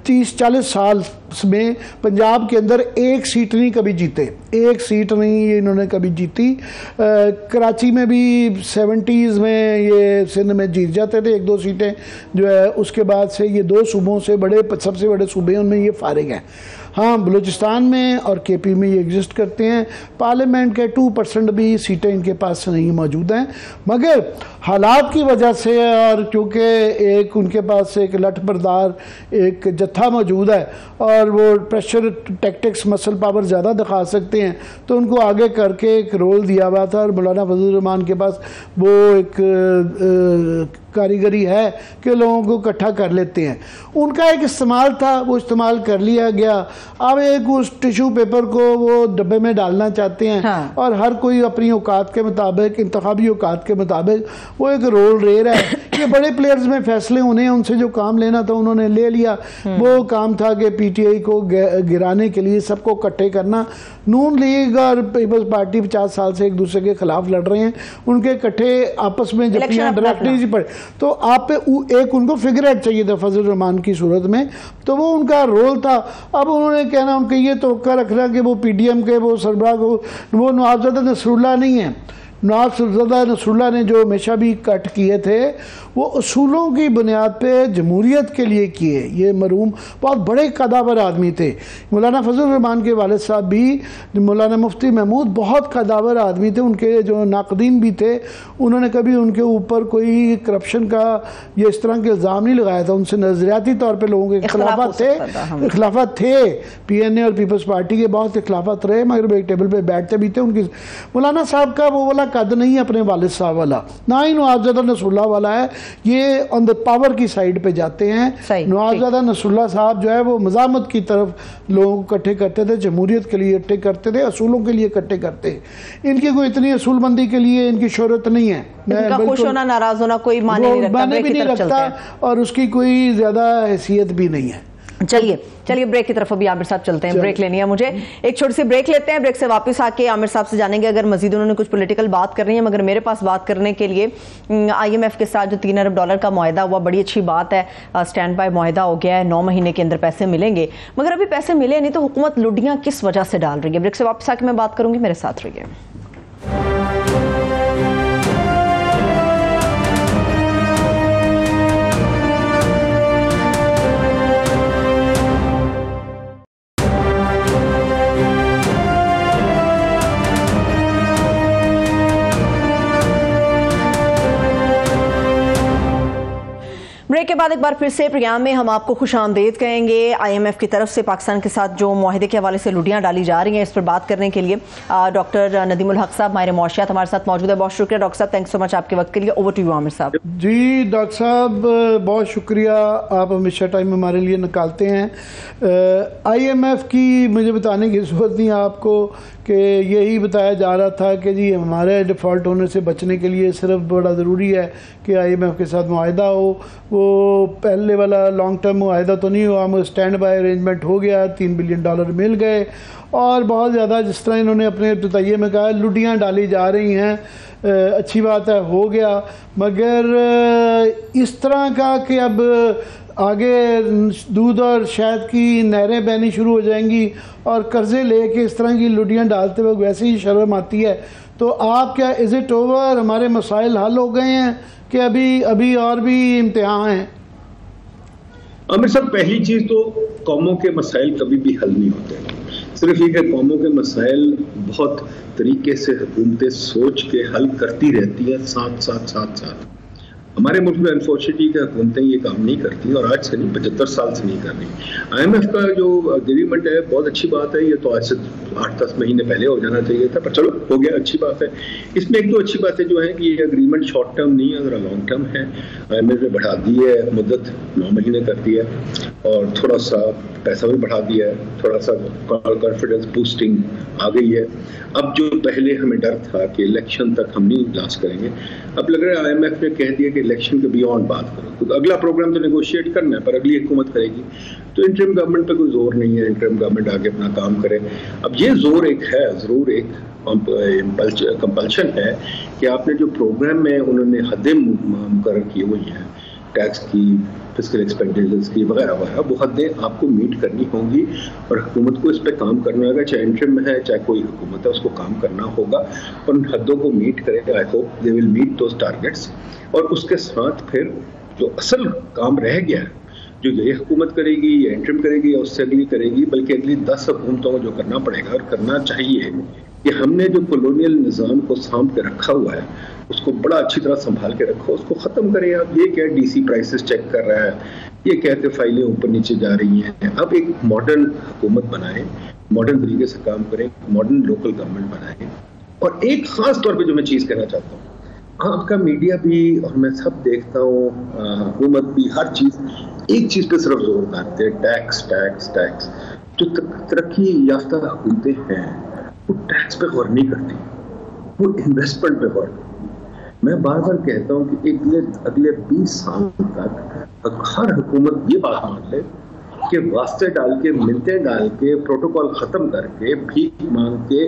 30-40 साल में पंजाब के अंदर एक सीट नहीं कभी जीते, एक सीट नहीं इन्होंने कभी जीती। कराची में भी 70s में ये सिंध में जीत जाते थे 1-2 सीटें जो है, उसके बाद से ये 2 सूबों से सबसे बड़े सूबे उनमें ये फारिग हैं। हाँ, बलूचिस्तान में और KP में ये एग्जिस्ट करते हैं। पार्लियामेंट के 2% भी सीटें इनके पास नहीं मौजूद हैं, मगर हालात की वजह से और क्योंकि एक उनके पास एक लठ बरदार एक जत्था मौजूद है और वो प्रेशर टैक्टिक्स मसल पावर ज़्यादा दिखा सकते हैं, तो उनको आगे करके एक रोल दिया हुआ था। और मौलाना फजल रहमान के पास वो एक कारीगरी है कि लोगों को इकट्ठा कर लेते हैं। उनका एक इस्तेमाल था, वो इस्तेमाल कर लिया गया। अब एक उस टिश्यू पेपर को वो डब्बे में डालना चाहते हैं। हाँ। और हर कोई अपनी औकात के मुताबिक, इंतखाबी औकात के मुताबिक वो एक रोल ले रहा है। ये बड़े प्लेयर्स में फैसले होने हैं, उनसे जो काम लेना था उन्होंने ले लिया। वो काम था कि PTI को गिराने के लिए सबको इकट्ठे करना। नून लीग और पीपल्स पार्टी 50 साल से एक दूसरे के खिलाफ लड़ रहे हैं, उनके इकट्ठे आपस में जब डायरेक्टली पड़े तो आप पे एक उनको फिगर हेड चाहिए था फजल रहमान की सूरत में, तो वो उनका रोल था। अब उन्होंने कहना, उनके ये तवक्का रखना कि वो PDM के वो सरबराह को, वो नवाबजादा नसरुल्लाह नहीं है। नवाबजादा नसरुल्लाह ने जो हमेशा भी कट किए थे वो असूलों की बुनियाद पे जमहूरियत के लिए किए। ये मरूम बहुत बड़े कदावर आदमी थे। मौलाना फजल रहमान के वालिद साहब भी, मौलाना मुफ्ती महमूद, बहुत कदावर आदमी थे। उनके जो नाकदीन भी थे, उन्होंने कभी उनके ऊपर कोई करप्शन का ये इस तरह के इल्ज़ाम नहीं लगाया था। उनसे नज़रियाती तौर पर लोगों के इख्लाफात थे। PNA और पीपल्स पार्टी के बहुत इख्लाफात रहे, मगर एक टेबल पर बैठते भी थे। उनकी मौलाना साहब का वो वाला कद नहीं है अपने वालिद साहब वाला, ना ही नवाबजादा नसरुल्लाह वाला है। ये ऑन द पावर की साइड पे जाते हैं। नवाबजादा नसरुल्लाह साहब जो है वो मज़ामत की तरफ लोगों को इकट्ठे करते थे, जमहूरियत के लिए इकट्ठे करते थे, असूलों के लिए इकट्ठे करते। इनकी कोई इतनी असूलबंदी के लिए इनकी शोहरत नहीं है। खुश होना, नाराज होना कोई माने भी नहीं रखता और उसकी कोई ज्यादा हैसियत भी नहीं है। चलिए ब्रेक की तरफ अभी आमिर साहब चलते हैं। ब्रेक लेनी है मुझे, एक छोटी सी ब्रेक लेते हैं। ब्रेक से वापस आके आमिर साहब से जानेंगे अगर मजीद उन्होंने कुछ पॉलिटिकल बात करनी है। मगर मेरे पास बात करने के लिए IMF के साथ जो $3 अरब का मुआहदा हुआ, बड़ी अच्छी बात है। स्टैंड बाय मुआहदा हो गया है, 9 महीने के अंदर पैसे मिलेंगे। मगर अभी पैसे मिले नहीं तो हुकूमत लुडियां किस वजह से डाल रही है? ब्रेक से वापस आके मैं बात करूंगी, मेरे साथ रहिए। ब्रेक के बाद एक बार फिर से प्रोग्राम में हम आपको खुशामदीद कहेंगे। IMF की तरफ से पाकिस्तान के साथ जो मुआहदे के हवाले से लुडियां डाली जा रही हैं, इस पर बात करने के लिए डॉक्टर नदीमुल हक साहब माहिर मौशियात हमारे साथ मौजूद है। बहुत शुक्रिया डॉक्टर साहब, थैंक्स सो मच आपके वक्त के लिए। ओवर टू यू आमिर साहब। जी डॉक्टर साहब बहुत शुक्रिया, आप हमेशा टाइम हमारे लिए निकालते हैं। IMF की मुझे बताने की ज़रूरत नहीं आपको कि यही बताया जा रहा था कि जी हमारे डिफ़ॉल्ट होने से बचने के लिए सिर्फ बड़ा ज़रूरी है कि IMF के साथ मुआहदा हो। वो पहले वाला लॉन्ग टर्म मुआहदा तो नहीं हुआ, हम स्टैंड बाय अरेंजमेंट हो गया, $3 बिलियन मिल गए और बहुत ज़्यादा जिस तरह इन्होंने अपने इब्तिदाइये में कहा लुडियाँ डाली जा रही हैं। अच्छी बात है, हो गया, मगर इस तरह का कि अब आगे दूध और शहद की नहरें बहनी शुरू हो जाएंगी और कर्जे लेके इस तरह की लुडियाँ डालते वक्त वैसे ही शर्म आती है। तो आप क्या इज़ इट ओवर, हमारे मसाइल हल हो गए हैं कि अभी और भी इम्तिहान हैं? आमिर साहब, पहली चीज़ तो कौमों के मसाइल कभी भी हल नहीं होते। सिर्फ ये कि कौमों के मसाइल बहुत तरीके से हुकूमतें सोच के हल करती रहती हैं साथ। हमारे मुल्क में अनफॉर्चुनेटली कि हुकूमतें ये काम नहीं करती और आज से नहीं 75 साल से नहीं कर रही। IMF का जो एग्रीमेंट है बहुत अच्छी बात है, ये तो आज से 8-10 महीने पहले हो जाना चाहिए था, पर चलो हो गया, अच्छी बात है। इसमें एक तो अच्छी बातें जो है कि ये एग्रीमेंट शॉर्ट टर्म नहीं है, ज़रा लॉन्ग टर्म है। IMF ने बढ़ा दी है मुद्दत, 9 महीने कर दी है और थोड़ा सा पैसा भी बढ़ा दिया है, थोड़ा सा कॉन्फिडेंस बूस्टिंग आ गई है। अब जो पहले हमें डर था कि इलेक्शन तक हम नहीं लास्ट करेंगे, अब लग रहा है IMF ने कह दिया कि इलेक्शन के बियॉन्ड बात करो। तो अगला प्रोग्राम तो नेगोशिएट करना है, पर अगली हुकूमत करेगी, तो इंटरिम गवर्नमेंट पे कोई जोर नहीं है, इंटरिम गवर्नमेंट आगे अपना काम करे। अब ये जोर एक है, ज़रूर एक कंपल्शन है कि आपने जो प्रोग्राम में उन्होंने हदें मुकर्रर की हुई हैं, टैक्स की, फिस्कल एक्सपेंडिचर्स की वगैरह वगैरह, वो हदें आपको मीट करनी होंगी और हुकूमत को इस पर काम करना होगा। चाहे इंटरिम में है चाहे कोई हुकूमत है, उसको काम करना होगा और उन हदों को मीट करेगा। I hope they will meet those targets. और उसके साथ फिर जो असल काम रह गया है, जो ये हुकूमत करेगी या इंटरिम करेगी या उससे अगली करेगी, बल्कि अगली 10 हुकूमतों को जो करना पड़ेगा और करना चाहिए कि हमने जो कॉलोनियल निज़ाम को सांभ के रखा हुआ है उसको बड़ा अच्छी तरह संभाल के रखो, उसको ख़त्म करें। आप ये क्या DC प्राइसेस चेक कर रहा है, ये कहते फाइलें ऊपर नीचे जा रही हैं। अब एक मॉडर्न हुकूमत बनाएं, मॉडर्न तरीके से काम करें, मॉडर्न लोकल गवर्नमेंट बनाएं। और एक ख़ास तौर पर जो मैं चीज़ कहना चाहता हूँ, आपका मीडिया भी और मैं सब देखता हूँ, हुकूमत भी, हर चीज़ एक चीज़ पे सिर्फ जोर डालते हैं, टैक्स टैक्स टैक्स। जो तरक्की याफ्ता हुकूमतें हैं वो टैक्स पे गौर नहीं करती, वो इन्वेस्टमेंट पे गौर करती। मैं बार बार कहता हूँ कि अगले 20 साल तक हर हुकूमत ये बात मान ले कि वास्ते डाल के, मिलते डाल के, प्रोटोकॉल ख़त्म करके, भीख मांग के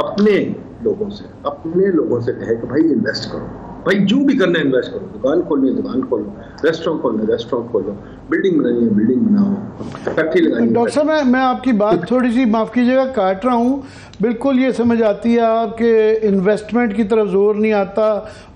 अपने लोगों से कहे कि भाई इन्वेस्ट करो। भाई जो भी करना है इन्वेस्ट करो, दुकान खोलनी है दुकान खोलो, रेस्टोरेंट खोलना है रेस्टोरेंट खोलो, बिल्डिंग बनानी है बिल्डिंग बनाओ, फैक्ट्री लगानी है। डॉक्टर साहब मैं आपकी बात थोड़ी सी माफ़ कीजिएगा काट रहा हूँ, बिल्कुल ये समझ आती है आपके इन्वेस्टमेंट की तरफ जोर नहीं आता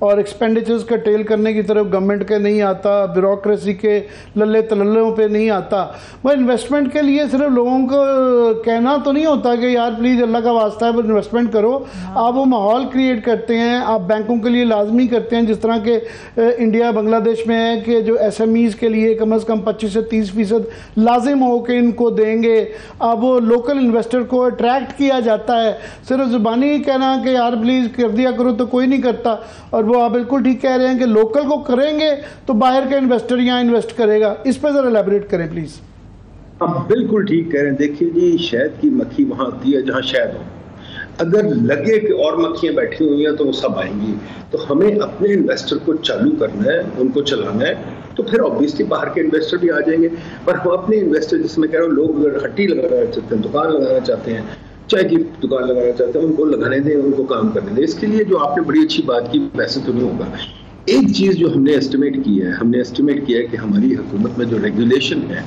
और एक्सपेंडिचर्स का टेल करने की तरफ गवर्नमेंट के नहीं आता, ब्यूरोक्रेसी के लल्ले तलल्लों पे नहीं आता। वह इन्वेस्टमेंट के लिए सिर्फ लोगों को कहना तो नहीं होता कि यार प्लीज़ अल्लाह का वास्ता है इन्वेस्टमेंट करो। आप वो माहौल क्रिएट करते हैं, आप बैंकों के लिए लाजमी करते हैं, जिस तरह के इंडिया बांग्लादेश में है कि जो SMEs के लिए कम अज़ कम 25 से 30% लाजिम हो कि इनको देंगे। अब वो लोकल इन्वेस्टर को अट्रैक्ट किया जाता है, सिर्फ ज़ुबानी कहना कि यार प्लीज़ कर दिया करो तो कोई नहीं करता। और वो आप बिल्कुल ठीक कह रहे हैं कि लोकल को करेंगे तो बाहर का इन्वेस्टर यहाँ इन्वेस्ट करेगा। इस पर ज़रा एलैबोरेट करें प्लीज़। आप बिल्कुल ठीक कह रहे हैं। देखिए जी, शहद की मक्खी वहाँ आती है जहाँ शहद हो, अगर लगे कि और मक्खियाँ बैठी हुई हैं तो वो सब आएंगी। तो हमें अपने इन्वेस्टर को चालू करना है, उनको चलाना है, तो फिर ऑब्वियसली बाहर के इन्वेस्टर भी आ जाएंगे। पर हम अपने इन्वेस्टर, जिसमें कह रहा हूँ लोग अगर हट्टी लगाना चाहते हैं, दुकान लगाना चाहते हैं, चाय की दुकान लगाना चाहते हैं, उनको लगाने दें, उनको काम करने दें। इसके लिए जो आपने बड़ी अच्छी बात की, वैसे तो नहीं होगा। एक चीज़ जो हमने एस्टिमेट की है, हमने एस्टिमेट किया है कि हमारी हुकूमत में जो रेगुलेशन है,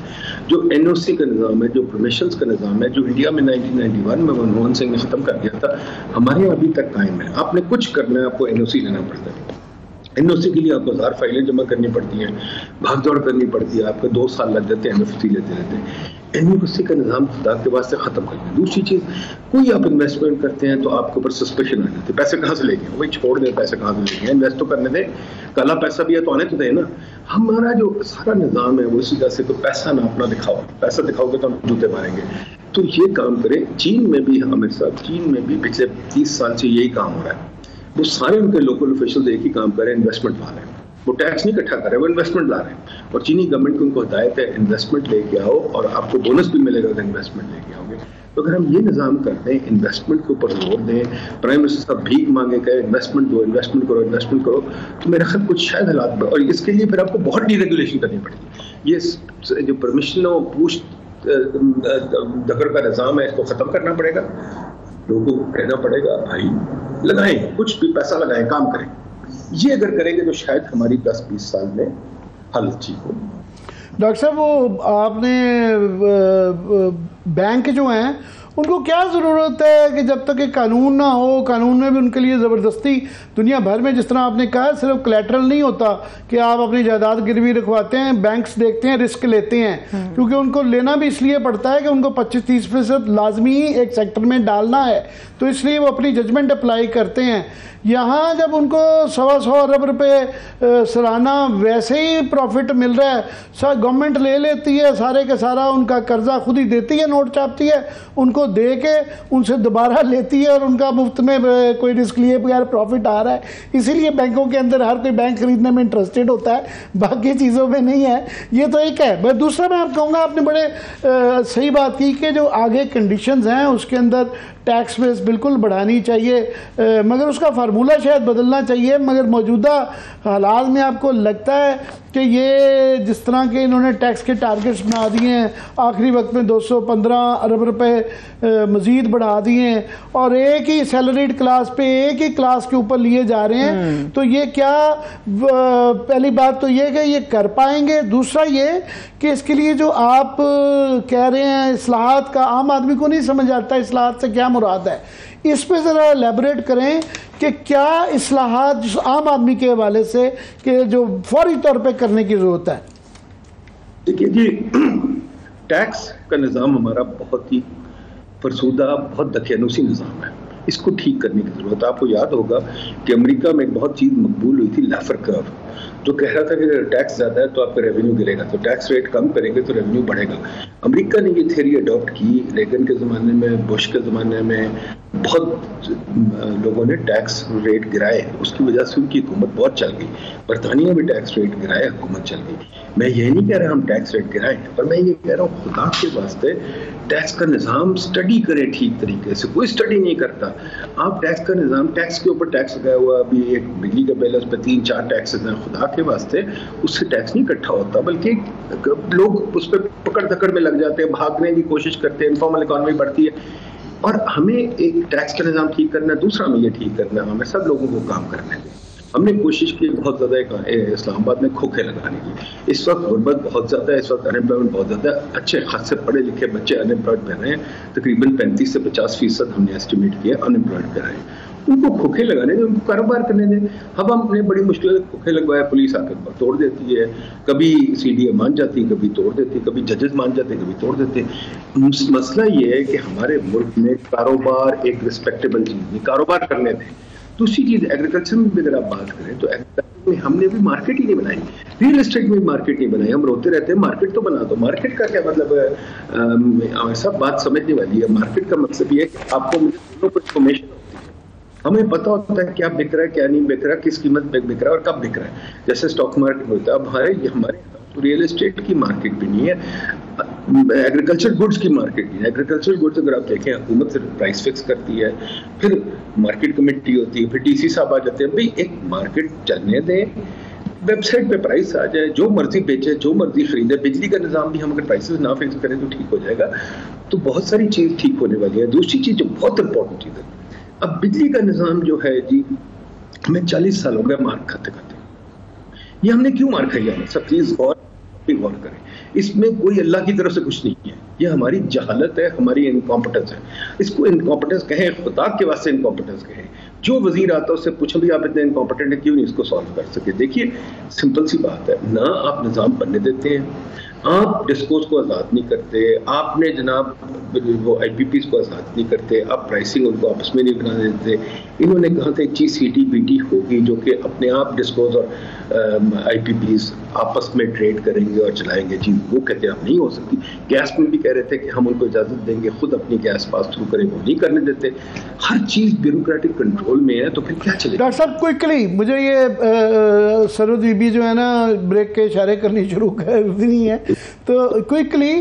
जो NOC का निज़ाम है, जो परमिशंस का निज़ाम है, जो इंडिया में 1991 में मनमोहन सिंह ने ख़त्म कर दिया था, हमारे यहाँ अभी तक कायम है। आपने कुछ करना है, आपको NOC लेना पड़ता है। NOC के लिए आपको 1000 फाइलें जमा करनी पड़ती हैं, भाग दौड़ करनी पड़ती है, आपको 2 साल लग जाते हैं NOC लेते। NOC का निज़ाम खुदा के वास्ते ख़त्म कर दिया। दूसरी चीज़, कोई आप इन्वेस्टमेंट करते हैं तो आपके ऊपर सस्पेशन आ जाती है, पैसे कहाँ से लेंगे, वही छोड़ दें, पैसे कहाँ से लेंगे, इन्वेस्ट तो करने दें, काला पैसा भी है तो आने तो दें ना। हमारा जो सारा निज़ाम है वो इसी तरह से, तो पैसा ना अपना दिखाओ, पैसा दिखाओगे तो हम जूते मारेंगे। तो ये काम करें। चीन में भी आमिर साहब, चीन में भी पिछले 30 साल से यही काम हो रहा है। वो सारे उनके लोकल ऑफिशियल एक ही काम कर रहे हैं, इन्वेस्टमेंट ला रहे हैं। वो टैक्स नहीं इकट्ठा कर रहे हैं, वो इन्वेस्टमेंट ला रहे हैं। और चीनी गवर्नमेंट को उनको हदायत है इन्वेस्टमेंट लेके आओ और आपको बोनस भी मिलेगा अगर इन्वेस्टमेंट लेके आओगे। तो अगर हम ये निज़ाम करते हैं, इन्वेस्टमेंट के ऊपर जोर दें, प्राइम मिनिस्टर साहब भीख मांगे कहे इन्वेस्टमेंट दो, इन्वेस्टमेंट करो, इन्वेस्टमेंट करो, तो मेरा ख्याल कुछ शायद हालात। और इसके लिए फिर आपको बहुत डीरेगुलेशन करनी पड़ेगी। ये जो परमिशन पूछ दखल का निज़ाम है, इसको ख़त्म करना पड़ेगा। लोगों को कहना पड़ेगा भाई लगाएं, कुछ भी पैसा लगाएं, काम करें। ये अगर करेंगे तो शायद हमारी 10-20 साल में हालत ठीक हो। डॉक्टर साहब, वो आपने बैंक जो हैं उनको क्या ज़रूरत है कि जब तक एक कानून ना हो, कानून में भी उनके लिए ज़बरदस्ती दुनिया भर में, जिस तरह आपने कहा, सिर्फ कोलैटरल नहीं होता कि आप अपनी जायदाद गिरवी रखवाते हैं, बैंक्स देखते हैं, रिस्क लेते हैं, क्योंकि उनको लेना भी इसलिए पड़ता है कि उनको 25-30% लाजमी एक सेक्टर में डालना है, तो इसलिए वो अपनी जजमेंट अप्लाई करते हैं। यहाँ जब उनको 100 अरब रुपये सालाना वैसे ही प्रॉफिट मिल रहा है, गवर्नमेंट ले लेती है सारे के सारा, उनका कर्जा खुद ही देती है, नोट छापती है, उनको दे के उनसे दोबारा लेती है और उनका मुफ्त में कोई रिस्क लिए बगैर प्रॉफिट आ रहा है। इसीलिए बैंकों के अंदर हर कोई बैंक खरीदने में इंटरेस्टेड होता है, बाकी चीज़ों में नहीं है। ये तो एक है। बट दूसरा मैं आप कहूँगा, आपने बड़े सही बात की कि जो आगे कंडीशंस हैं उसके अंदर टैक्स बेस बिल्कुल बढ़ानी चाहिए, मगर उसका फार्मूला शायद बदलना चाहिए। मगर मौजूदा हालात में आपको लगता है कि ये जिस तरह के इन्होंने टैक्स के टारगेट्स बना दिए हैं, आखिरी वक्त में 215 अरब रुपए मज़ीद बढ़ा दिए हैं और एक ही सैलरीड क्लास पे, एक ही क्लास के ऊपर लिए जा रहे हैं, तो ये क्या, पहली बात तो ये कि ये कर पाएंगे। दूसरा ये कि इसके लिए जो आप कह रहे हैं इस्लाहात का, आम आदमी को नहीं समझ आता इस्लाहात से क्या मुराद है। इस पे ज़रा एलैबोरेट करें कि क्या इस्लाहात आम आदमी के हवाले से कि जो फौरी तौर पे करने की ज़रूरत है। देखिए जी, टैक्स का निज़ाम हमारा बहुत ही फरसूदा, बहुत दकियानूसी निज़ाम है। इसको ठीक करने की ज़रूरत है। आपको याद होगा कि अमेरिका में एक बहुत चीज़ मकबूल हुई थी, लैफर कर्व, जो कह रहा था कि अगर टैक्स ज़्यादा है तो आपका रेवेन्यू गिरेगा, तो टैक्स रेट कम करेंगे तो रेवेन्यू बढ़ेगा। अमेरिका ने ये थ्योरी अडॉप्ट की। रेगन के ज़माने में, बुश के ज़माने में बहुत लोगों ने टैक्स रेट गिराए, उसकी वजह से उनकी हुकूमत बहुत चल गई। बरतानिया में टैक्स रेट गिराए, हुकूमत चल गई। मैं ये नहीं कह रहा हम टैक्स रेट गिराएं, पर मैं ये कह रहा हूँ खुदा के वास्ते टैक्स का निज़ाम स्टडी करें ठीक तरीके से। कोई स्टडी नहीं करता। आप टैक्स का निज़ाम, टैक्स के ऊपर टैक्स लगाया हुआ, अभी एक बिजली का बिल है उस पर 3-4 टैक्स हैं, खुदा के वास्ते उससे टैक्स नहीं इकट्ठा होता, बल्कि लोग उस पर पकड़ धकड़ में लग जाते हैं, भागने की कोशिश करते हैं, इनफॉर्मल इकॉनमी बढ़ती है। और हमें एक टैक्स का निज़ाम ठीक करना है, दूसरा हमें ये ठीक करना है, हमें सब लोगों को काम करना है। हमने कोशिश की बहुत ज़्यादा इस्लामाबाद में खोखे लगाने की। इस वक्त गुर्बत बहुत ज़्यादा है, इस वक्त अनएम्प्लॉयमेंट बहुत ज़्यादा है, अच्छे खासे पढ़े लिखे बच्चे अनएम्प्लॉयड कर रहे हैं, तकरीबन 35 से 50% हमने एस्टिमेट किया अनएम्प्लॉयड कर रहे हैं। उनको खोखे लगाने दें, उनको कारोबार करने दें। अब हमने बड़ी मुश्किल से खोखे लगवाया, पुलिस आकर तोड़ देती है, कभी सीडीए मान जाती है, कभी तोड़ देती है, कभी जजेस मान जाते हैं, कभी तोड़ देते हैं। मसला ये है कि हमारे मुल्क में कारोबार एक रिस्पेक्टेबल चीज़ नहीं, कारोबार करने दें। दूसरी चीज़ एग्रीकल्चर में भी अगर आप बात करें तो एग्रीकल्चर में हमने भी मार्केट ही नहीं बनाई, रियल एस्टेट में मार्केट नहीं बनाई। हम रोते रहते हैं मार्केट तो बना दो, मार्केट का क्या मतलब है? सब बात समझने वाली है। मार्केट का मतलब ये है कि आपको इंफॉर्मेशन, हमें पता होता है क्या बिक रहा है, क्या नहीं बिक रहा, किस कीमत पे बिक रहा है और कब बिक रहा है। जैसे स्टॉक मार्केट होता है, अब हमारे रियल एस्टेट की मार्केट भी नहीं है, एग्रीकल्चर गुड्स की मार्केट नहीं है। एग्रीकल्चर गुड्स अगर आप देखें, हुकूमत प्राइस फिक्स करती है, फिर मार्केट कमेटी होती है, फिर डीसी साहब आ जाते हैं। भाई एक मार्केट चलने दें, वेबसाइट पे प्राइस आ जाए, जो मर्जी बेचे, जो मर्जी खरीदे। बिजली का निजाम भी हम अगर प्राइसेस ना फिक्स करें तो ठीक हो जाएगा। तो बहुत सारी चीज़ ठीक होने वाली है। दूसरी चीज़ जो बहुत इंपॉर्टेंट चीज़ है, अब बिजली का निजाम जो है जी, हमें 40 साल हो गए मार खाते खाते। ये हमने क्यों मार खाई है? सब प्लीज गौर करें। इसमें कोई अल्लाह की तरफ से कुछ नहीं है, ये हमारी जहालत है, हमारी इनकॉम्पिटेंस है। इसको इनकॉम्पिटेंस कहें, खुदा के वास्ते इनकॉम्पिटेंस कहें। जो वजीर आता है उससे पूछो भी आप इतने इनकॉम्पिटेंट है, क्यों नहीं इसको सॉल्व कर सके? देखिए सिंपल सी बात है, ना आप निजाम बनने देते हैं, आप डिस्कोस को आज़ाद नहीं करते, आपने जनाब वो IPPs को आज़ाद नहीं करते, आप प्राइसिंग उनको आपस में नहीं बना देते। इन्होंने कहा था एक चीज़ CTBT होगी जो कि अपने आप डिस्कोस और IPPs आपस में ट्रेड करेंगे और चलाएंगे चीज़, वो कहते हैं आप नहीं हो सकती। गैस में भी कह रहे थे कि हम उनको इजाज़त देंगे, खुद अपनी गैस पास थ्रू करें, वो नहीं करने देते। हर चीज़ ब्यूरोक्रेटिक कंट्रोल में है, तो फिर क्या चलेगा? डॉक्टर साहब क्विकली मुझे ये सरहद बीबी जो है ना ब्रेक के इशारे करनी शुरू कर दी है, तो क्विकली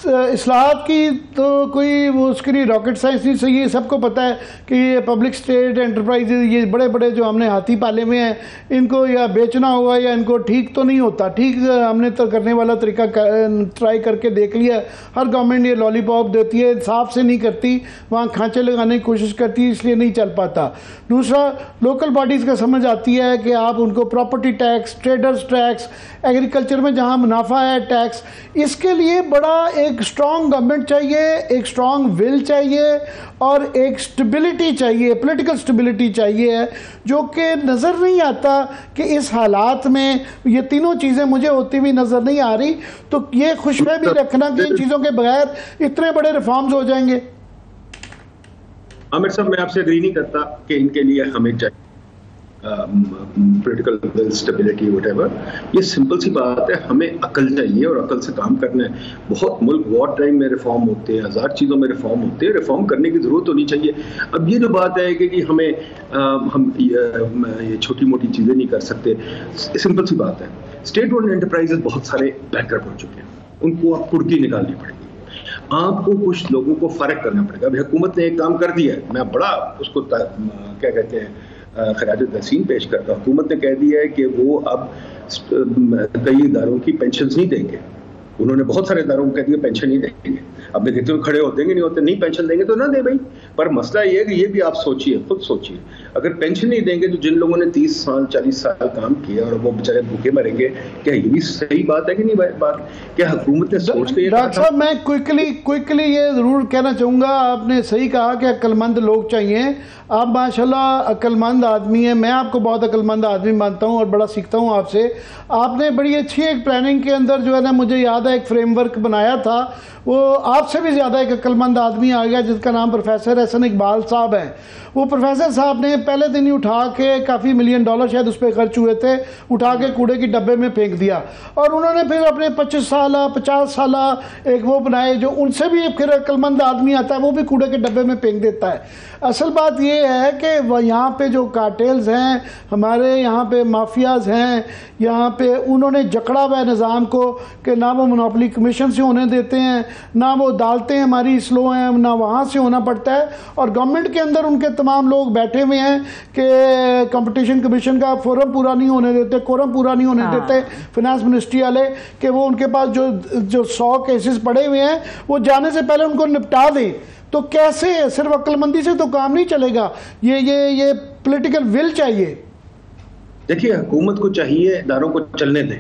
इस्लाहात की तो कोई वो उसके लिए रॉकेट साइंस नहीं चाहिए। सबको पता है कि ये पब्लिक स्टेट एंटरप्राइजेज, ये बड़े बड़े जो हमने हाथी पाले में हैं, इनको या बेचना होगा या इनको ठीक तो नहीं होता। ठीक हमने तो करने वाला तरीका ट्राई करके देख लिया। हर गवर्नमेंट ये लॉलीपॉप देती है, साफ से नहीं करती, वहाँ खांचे लगाने की कोशिश करती है, इसलिए नहीं चल पाता। दूसरा, लोकल बॉडीज़ का समझ आती है कि आप उनको property tax, traders tax, agriculture में जहाँ मुनाफा है टैक्स, इसके लिए बड़ा एक स्ट्रॉन्ग गवर्नमेंट चाहिए, एक स्ट्रॉन्ग विल चाहिए और एक स्टेबिलिटी चाहिए, पॉलिटिकल स्टेबिलिटी चाहिए, जो कि नज़र नहीं आता कि इस हालात में ये तीनों चीज़ें मुझे होती हुई नज़र नहीं आ रही। तो ये खुशफहमी रखना कि इन चीज़ों के बगैर इतने बड़े रिफॉर्म्स हो जाएंगे। आमिर साहब, मैं आपसे एग्री नहीं करता कि इनके लिए हमें चाहिए पॉलिटिकल विल, स्टेबिलिटी, व्हाटएवर। ये सिंपल सी बात है, हमें अकल चाहिए और अकल से काम करना है। बहुत मुल्क वॉर टाइम में रिफॉर्म होते हैं, हज़ार चीज़ों में रिफॉर्म होते हैं, रिफॉर्म करने की ज़रूरत होनी चाहिए। अब ये जो बात है कि हमें हम ये छोटी मोटी चीज़ें नहीं कर सकते, सिंपल सी बात है। स्टेट ओन्ड एंटरप्राइजेज बहुत सारे बैकअप हो चुके हैं, उनको अब कुर्की निकालनी पड़ेगी। आपको कुछ लोगों को फ़र्क करना पड़ेगा। अभी हुकूमत ने एक काम कर दिया है, मैं बड़ा उसको क्या कहते हैं खराज तहसीन पेश करता हूं। हुकूमत ने कह दिया है कि वो अब कई इदारों की पेंशन नहीं देंगे। उन्होंने बहुत सारे इदारों को कह दिया पेंशन नहीं देंगे। अब मैं कहते हो खड़े हो देंगे, नहीं होते, नहीं पेंशन देंगे तो ना दे भाई। पर मसला ये है कि ये भी आप सोचिए, खुद सोचिए, अगर पेंशन नहीं देंगे तो जिन लोगों ने 30 साल 40 साल काम किया और वो बेचारे भूखे मरेंगे, क्या ये भी सही बात है कि नहीं? बात क्या हुकूमत ने सोच के? डॉक्टर साहब, मैं क्विकली ये जरूर कहना चाहूँगा, आपने सही कहा कि अक्लमंद लोग चाहिए। आप माशाल्लाह अक्लमंद आदमी हैं, मैं आपको बहुत अक्लमंद आदमी मानता हूँ और बड़ा सीखता हूँ आपसे। आपने बड़ी अच्छी एक प्लानिंग के अंदर जो है ना, मुझे याद है एक फ्रेमवर्क बनाया था। वो आपसे भी ज़्यादा एक अक्लमंद आदमी आ गया जिसका नाम प्रोफेसर हसन इकबाल साहब हैं। वो प्रोफेसर साहब ने पहले दिन ही उठा के काफ़ी $1 मिलियन शायद उस पर खर्च हुए थे, उठा के कूड़े की डब्बे में फेंक दिया। और उन्होंने फिर अपने 25 साल 50 साल एक वो बनाए जो उनसे भी फिर अक्लमंद आदमी आता है, वो भी कूड़े के डब्बे में फेंक देता है। असल बात ये है कि यहाँ पे जो कार्टेल्स हैं, हमारे यहाँ पे माफियाज हैं, यहाँ पे उन्होंने जकड़ा हुआ है निज़ाम को कि ना वो मोनोपोली कमीशन से होने देते हैं, ना वो अदालतें हमारी स्लो हैं, ना वहाँ से होना पड़ता है। और गवर्नमेंट के अंदर उनके तमाम लोग बैठे हुए हैं कि कंपटीशन कमीशन का फोरम पूरा नहीं होने देते, कोरम पूरा नहीं होने देते फिनेंस मिनिस्ट्री वाले, कि वो उनके पास जो 100 केसेस पड़े हुए हैं वो जाने से पहले उनको निपटा दें। तो कैसे? सिर्फ अक्लमंदी से तो काम नहीं चलेगा, ये पॉलिटिकल विल चाहिए। देखिए, हुकूमत को चाहिए इदारों को चलने दें।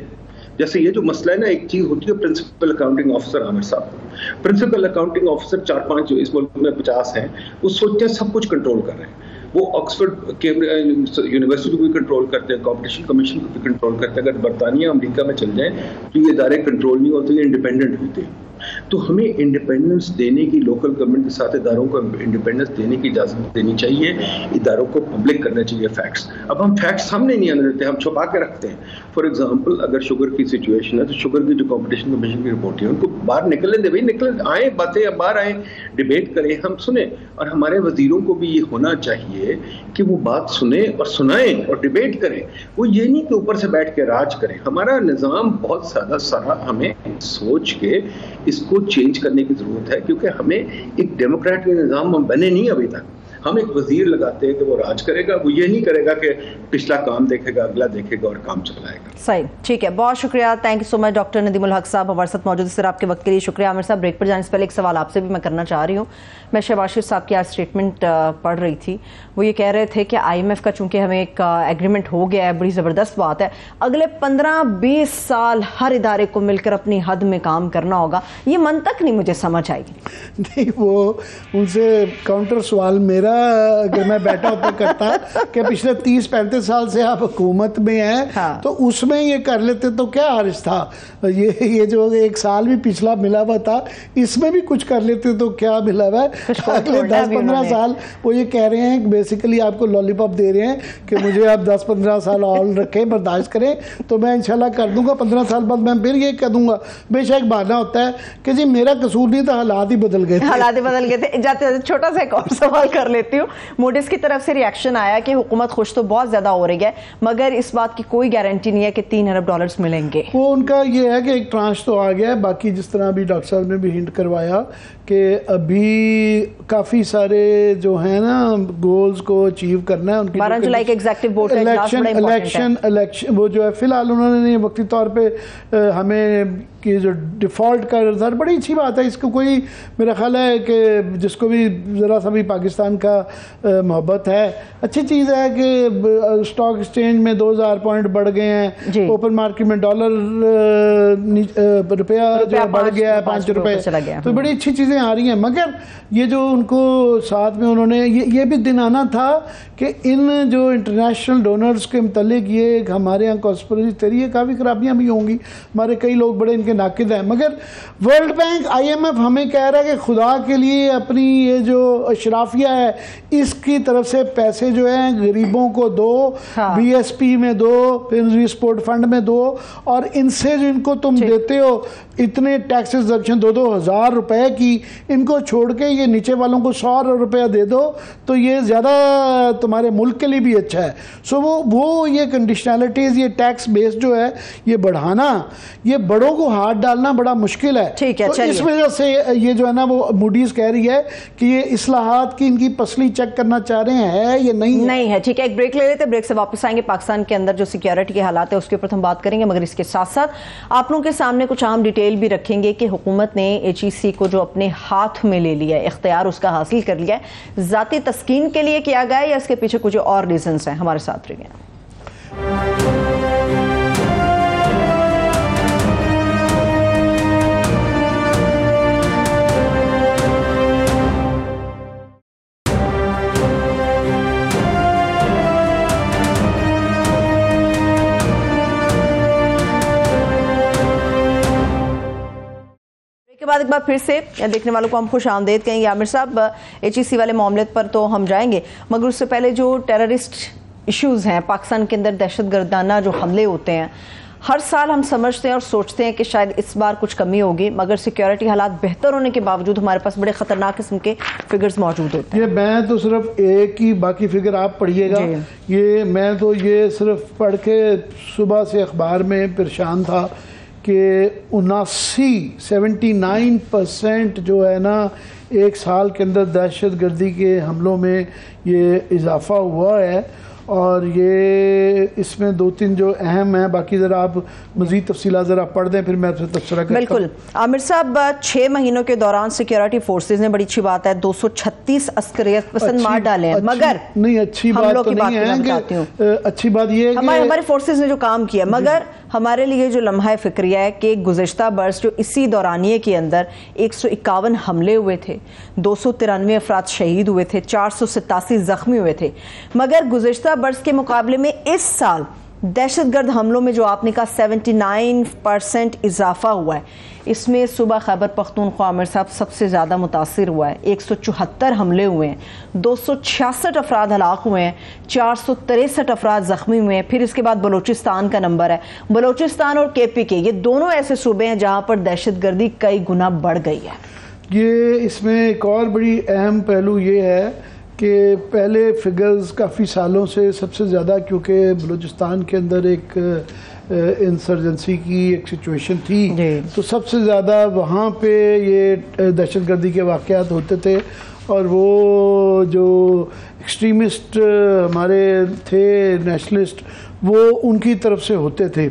जैसे ये जो मसला है ना, एक चीज होती है प्रिंसिपल अकाउंटिंग ऑफिसर। आमिर साहब, प्रिंसिपल अकाउंटिंग ऑफिसर 4-5 जो इस मुल्क में 50 हैं, वो सोचते हैं सब कुछ कंट्रोल कर रहे हैं। वो ऑक्सफोर्ड यूनिवर्सिटी को भी कंट्रोल करते हैं, कॉम्पिटिशन कमीशन को भी कंट्रोल करते हैं। अगर बरतानिया अमेरिका में चल जाए तो ये इदारे कंट्रोल नहीं होते, ये इंडिपेंडेंट होते हैं। तो हमें इंडिपेंडेंस देने की, लोकल गवर्नमेंट के साथ इदारों को इंडिपेंडेंस देने की इजाजत देनी चाहिए। इदारों को पब्लिक करना चाहिए फैक्ट्स। अब हम फैक्ट्स सामने नहीं आने देते, हम छुपा के रखते हैं। फॉर एग्जांपल, अगर शुगर की सिचुएशन है तो शुगर की जो कॉम्पिटिशन कमीशन की रिपोर्ट है उनको बाहर निकलने दे, भाई निकल आए, बातें बाहर आए, डिबेट करें, हम सुने। और हमारे वजीरों को भी ये होना चाहिए कि वो बात सुने और सुनाएं और डिबेट करें। वो ये नहीं कि ऊपर से बैठ के राज करें। हमारा निज़ाम बहुत ज़्यादा सारा, हमें सोच के इसको चेंज करने की जरूरत है, क्योंकि हमें एक डेमोक्रेटिक निज़ाम हम बने नहीं अभी तक। हम एक वजीर लगाते हैं कि वो राज करेगा, वो ये नहीं करेगा कि पिछला काम देखेगा, अगला देखेगा और काम चलाएगा। सही, ठीक है, बहुत शुक्रिया, thank you so much doctor Nadimul हक साहब हमारे साथ मौजूद। सर आपके वक्त के लिए शुक्रिया। आमिर साहब, ब्रेक पर जाने से पहले एक सवाल आपसे भी मैं करना चाह रही हूँ। मैं शहबाज शरीफ साहब की आज स्टेटमेंट पढ़ रही थी, वो ये कह रहे थे कि IMF का चूंकि हमें एक एग्रीमेंट हो गया है, बड़ी ज़बरदस्त बात है, अगले 15-20 साल हर इदारे को मिलकर अपनी हद में काम करना होगा। ये मंतक नहीं मुझे समझ आई। नहीं, वो उनसे काउंटर सवाल मेरा, अगर मैं बैठा होता करता कि पिछले 30-35 साल से आप हुकूमत में हैं, हाँ। तो उसमें ये कर लेते तो क्या हर्ज था। ये जो 1 साल भी पिछला मिला हुआ था, इसमें भी कुछ कर लेते तो क्या मिला हुआ है। अगले 10-15 साल वो ये कह रहे हैं कि बेसिकली आपको लॉलीपॉप दे रहे हैं कि मुझे आप 10-15 साल और रखें, बर्दाश्त करें, तो मैं इंशाल्लाह कर दूंगा। 15 साल बाद मैं फिर ये कह दूंगा। बेशक बहाना होता है कि जी मेरा कसूर नहीं था, हालात ही बदल गए थे। हालात ही बदल गए थे। जाते जाते छोटा सा एक और सवाल कर लेती हूँ। मूडीज की तरफ से रिएक्शन आया कि हुकूमत खुश तो बहुत ज्यादा हो रही है, मगर इस बात की कोई गारंटी नहीं है कि $3 अरब मिलेंगे। वो उनका ये है कि एक ट्रांच तो आ गया है। बाकी जिस तरह अभी डॉक्टर साहब ने भी हिंट करवाया कि अभी काफ़ी सारे जो है ना गोल्स को अचीव करना है। उनकी 12 जुलाई के एग्जीक्यूटिव बोर्ड इलेक्शन वो जो है फिलहाल उन्होंने वक्ती तौर पे हमें कि जो डिफ़ॉल्ट का रिजल्ट, बड़ी अच्छी बात है। इसको कोई, मेरा ख्याल है कि जिसको भी ज़रा सा भी पाकिस्तान का मोहब्बत है, अच्छी चीज़ है कि स्टॉक एक्सचेंज में 2000 पॉइंट बढ़ गए हैं। ओपन मार्केट में डॉलर रुपया जो बढ़ गया है, 5 रुपये, तो बड़ी अच्छी चीज़ें आ रही हैं। मगर ये जो उनको साथ में उन्होंने ये भी दिन आना था कि इन जो इंटरनेशनल डोनर्स के मतलब ये हमारे यहाँ कॉन्स्पिरेसी थ्योरी है, काफ़ी खराबियाँ भी होंगी, हमारे कई लोग बड़े इनके नाकिद हैं। मगर वर्ल्ड बैंक, IMF हमें कह रहा है कि खुदा के लिए अपनी ये जो अशराफिया है इसकी तरफ से पैसे जो है गरीबों को दो, हाँ। BSP में दो, फिर स्पोर्ट फंड में दो, और इनसे जो इनको तुम देते हो इतने टैक्स डिडक्शन 2-2 हज़ार रुपए की, इनको छोड़ के ये नीचे वालों को 100 रुपया दे दो, तो ये ज़्यादा तुम्हारे मुल्क के लिए भी अच्छा है। सो वो ये कंडीशनैलिटीज़, ये टैक्स बेस जो है ये बढ़ाना, ये बड़ों को हाथ डालना बड़ा मुश्किल है। ठीक है, तो इस वजह से ये जो है ना वो मूडीज कह रही है कि ये इस्लाहात की इनकी पसली चेक करना चाह रहे हैं, ये नहीं है। ठीक है, एक ब्रेक ले लेते हैं, ब्रेक से वापस आएंगे। पाकिस्तान के अंदर जो सिक्योरिटी के हालात है उसके ऊपर हम बात करेंगे, मगर इसके साथ साथ आप लोगों के सामने कुछ अहम डिटेल भी रखेंगे कि हुकूमत ने HEC को जो अपने हाथ में ले लिया है, इख्तियार उसका हासिल कर लिया है, जाती तस्कीन के लिए किया गया है या इसके पीछे कुछ और रीजंस हैं। हमारे साथ रहिए। के बाद एक बार फिर से देखने वालों को हम खुश आमदेद कहेंगे। आमिर साहब, HEC वाले मामले पर तो हम जाएंगे, मगर उससे पहले जो टेररिस्ट इश्यूज हैं पाकिस्तान के अंदर, दहशतगर्दाना जो हमले होते हैं, हर साल हम समझते हैं और सोचते हैं कि शायद इस बार कुछ कमी होगी, मगर सिक्योरिटी हालात बेहतर होने के बावजूद हमारे पास बड़े खतरनाक किस्म के फिगर्स मौजूद होते हैं। ये मैं तो सिर्फ एक ही, बाकी फिगर आप पढ़िएगा। ये मैं तो ये सिर्फ पढ़ के सुबह से अखबार में परेशान था कि 79% जो है ना 1 साल के अंदर दहशत गर्दी के हमलों में ये इजाफा हुआ है। और ये इसमें 2-3 जो अहम है, बाकी ज़रा आप मज़ीद तफसीलात ज़रा पढ़ दें, फिर मैं आपसे तबसरा करता हूं। बिल्कुल आमिर साहब, 6 महीनों के दौरान सिक्योरिटी फोर्सेज ने, बड़ी अच्छी बात है, 236 अस्करियत पसंद मार डाले हैं, मगर नहीं अच्छी बात तो नहीं है कि अच्छी बात ये है हमारे फोर्सेज ने जो काम किया, मगर हमारे लिए जो लम्हा फिक्रिया है कि गुज़िश्ता बरस जो इसी दौरानिये के अंदर 151 हमले हुए थे, 293 अफराद शहीद हुए थे, 487 जख्मी हुए थे, मगर गुज़िश्ता बरस के मुकाबले में इस साल दहशतगर्द हमलों में जो आपने कहा 79% इजाफा हुआ है, इसमें सूबा खैबर पख्तूनख्वा आमिर साहब सबसे ज़्यादा मुतासिर हुआ है। 174 हमले हुए हैं, 266 अफराद हलाक हुए हैं, 463 अफराद ज़ख्मी हुए हैं। फिर इसके बाद बलूचिस्तान का नंबर है। बलूचिस्तान और KPK ये दोनों ऐसे सूबे हैं जहाँ पर दहशतगर्दी कई गुना बढ़ गई है। ये इसमें एक और बड़ी अहम पहलू ये है कि पहले फिगर्स काफ़ी सालों से सबसे ज़्यादा, क्योंकि बलूचिस्तान के अंदर एक इंसर्जेंसी की एक सिचुएशन थी, तो सबसे ज़्यादा वहाँ पे ये दहशतगर्दी के वाक़यात होते थे, और वो जो एक्सट्रीमिस्ट हमारे थे नेशनलिस्ट, वो उनकी तरफ से होते थे।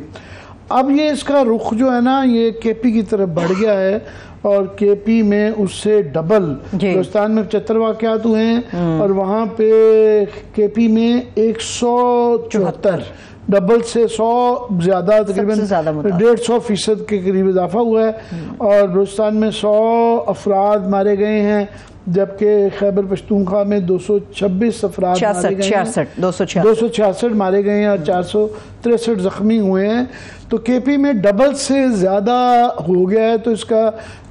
अब ये इसका रुख जो है ना, ये KP की तरफ बढ़ गया है, और KP में उससे डबल, हिंदुस्तान में 75 वाक़यात हुए हैं और वहाँ पे KP में 174, डबल से 100 ज़्यादा, तकरीबन 150% के करीब इजाफा हुआ है। और बलूचिस्तान में 100 अफराद मारे गए हैं, जबकि खैबर पख्तूनख्वा में 226 अफराद मारे गए हैं, 266 मारे गए हैं और 463 ज़ख्मी हुए हैं। तो KP में डबल से ज़्यादा हो गया है। तो इसका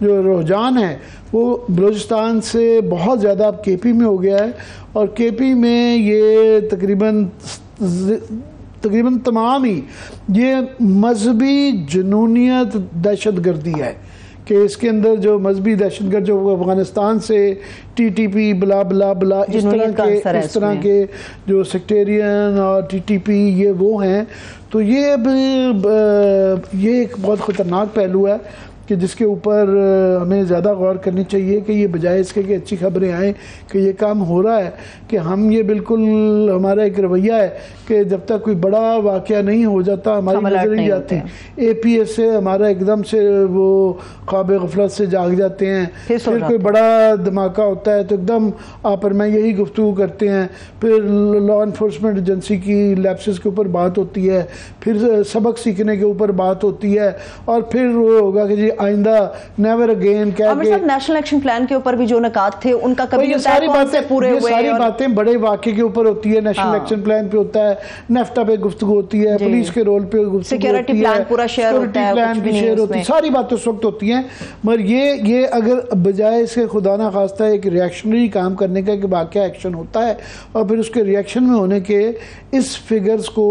जो रुझान है वो बलूचिस्तान से बहुत ज़्यादा अब KP में हो गया है, और KP में ये तकरीबन तमाम ही ये मजहबी जुनूनियत दहशतगर्दी है कि इसके अंदर जो मजहबी दहशतगर्द जो अफगानिस्तान से TTP बला बला बला इस तरह के जो सेक्टेरियन और TTP ये वो हैं। तो ये अब ये एक बहुत ख़तरनाक पहलू है कि जिसके ऊपर हमें ज़्यादा गौर करनी चाहिए कि ये बजाय इसके कि अच्छी खबरें आएँ कि ये काम हो रहा है, कि हम ये बिल्कुल हमारा एक रवैया है कि जब तक कोई बड़ा वाक़या नहीं हो जाता हमारी नज़र नहीं जाती। APS से हमारा एकदम से वो ख्वाब गफलत से जाग जाते हैं, फिर कोई बड़ा धमाका होता है तो एकदम आपरमाई यही गुफ्तगू करते हैं, फिर लॉ इन्फोर्समेंट एजेंसी की लैप्सेस के ऊपर बात होती है, फिर सबक सीखने के ऊपर बात होती है, और फिर वो होगा कि जी आइंदा नेवर अगेन कह के। नेशनल एक्शन प्लान के ऊपर भी जो नकात थे उनका कभी ये सारी बातें पूरे हुए, सारी बातें बड़े वाक़े के ऊपर होती है, नेशनल एक्शन प्लान पे होता है, नेफ्टा पे गुफ्तगू होती है, पुलिस के रोल पे गुफ्तगू सिक्योरिटी प्लान पूरा शेयर होता है, प्लान भी शेयर होती है, सारी बातें उस वक्त होती हैं। मगर ये अगर बजाय इसके खुदा ना खास्ता एक रिएक्शनरी काम करने का कि वाक़या एक्शन होता है और फिर उसके रिएक्शन में होने के इस फिगर्स को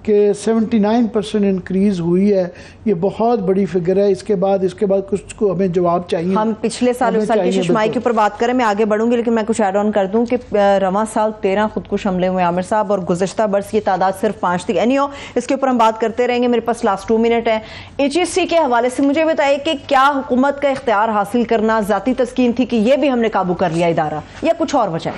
कि 79% इंक्रीज हुई है, ये बहुत बड़ी फिगर है। इसके बाद कुछ को हमें जवाब चाहिए। हम पिछले साल की शुमाई के ऊपर बात करें, मैं आगे बढ़ूंगी, लेकिन मैं कुछ ऐड ऑन कर दूं कि रवां साल 13 खुदकुश हमले हुए आमिर साहब, और गुज़श्ता बरस की तादाद सिर्फ 5 थी। एनीहो, इसके ऊपर हम बात करते रहेंगे, मेरे पास लास्ट 2 मिनट है। HSC के हवाले से मुझे बताइए कि क्या हुकूमत का इख्तियार हासिल करना ज़ाती तस्कीन थी कि ये भी हमने काबू कर लिया इदारा, या कुछ और वजह?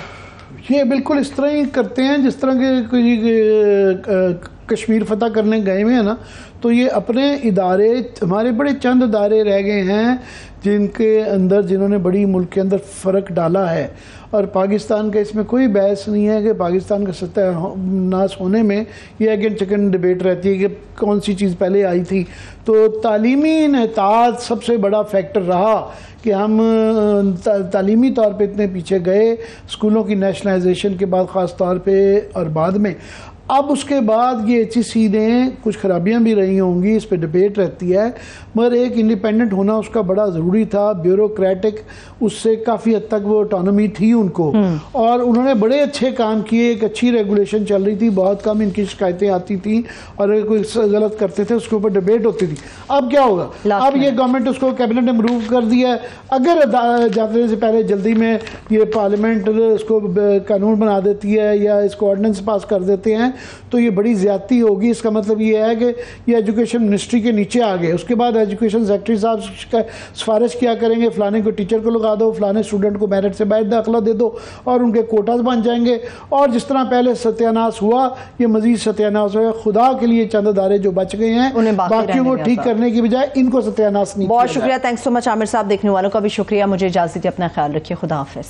ये बिल्कुल इस तरह ही करते हैं जिस तरह के कश्मीर फतह करने गए हुए हैं ना, तो ये अपने इदारे, हमारे बड़े चंद इदारे रह गए हैं जिनके अंदर जिन्होंने बड़ी मुल्क के अंदर फ़र्क डाला है। और पाकिस्तान का इसमें कोई बहस नहीं है कि पाकिस्तान का सत्यानाश होने में ये अगेन चिकन डिबेट रहती है कि कौन सी चीज़ पहले आई थी। तो तालीमी इन्हताज सबसे बड़ा फैक्टर रहा कि हम तालीमी तौर पे इतने पीछे गए, स्कूलों की नेशनलाइजेशन के बाद ख़ास तौर पे और बाद में। अब उसके बाद ये HEC ने कुछ खराबियां भी रही होंगी, इस पे डिबेट रहती है, मगर एक इंडिपेंडेंट होना उसका बड़ा ज़रूरी था। ब्यूरोक्रेटिक उससे काफ़ी हद तक वो ऑटोनॉमी थी उनको, और उन्होंने बड़े अच्छे काम किए, एक अच्छी रेगुलेशन चल रही थी, बहुत कम इनकी शिकायतें आती थी, और अगर कोई गलत करते थे उसके ऊपर डिबेट होती थी। अब क्या होगा, अब ये गवर्नमेंट उसको कैबिनेट ने अप्रूव कर दिया है। अगर जाने से पहले जल्दी में ये पार्लियामेंट उसको कानून बना देती है या इसको ऑर्डिनेंस पास कर देते हैं तो ये बड़ी ज्यादती होगी। इसका मतलब ये है कि ये एजुकेशन मिनिस्ट्री के नीचे आ गए। उसके बाद एजुकेशन सेक्रेटरी साहब सिफारिश क्या करेंगे, फलाने को टीचर को लगा दो, फलाने स्टूडेंट को मेरिट से बाहर दाखिला दे दो, और उनके कोटाज बन जाएंगे। और जिस तरह पहले सत्यानाश हुआ, ये मजीद सत्यानाश होगा। खुदा के लिए चंद अदारे जो बच गए हैं, बाकियों को ठीक करने की बजाय इनको सत्यानाश नहीं। बहुत शुक्रिया, थैंक्स सो मच आमिर साहब। देखने वालों का भी शुक्रिया। मुझे इजाजत दीजिए, अपना ख्याल रखिए, खुदा हाफिज।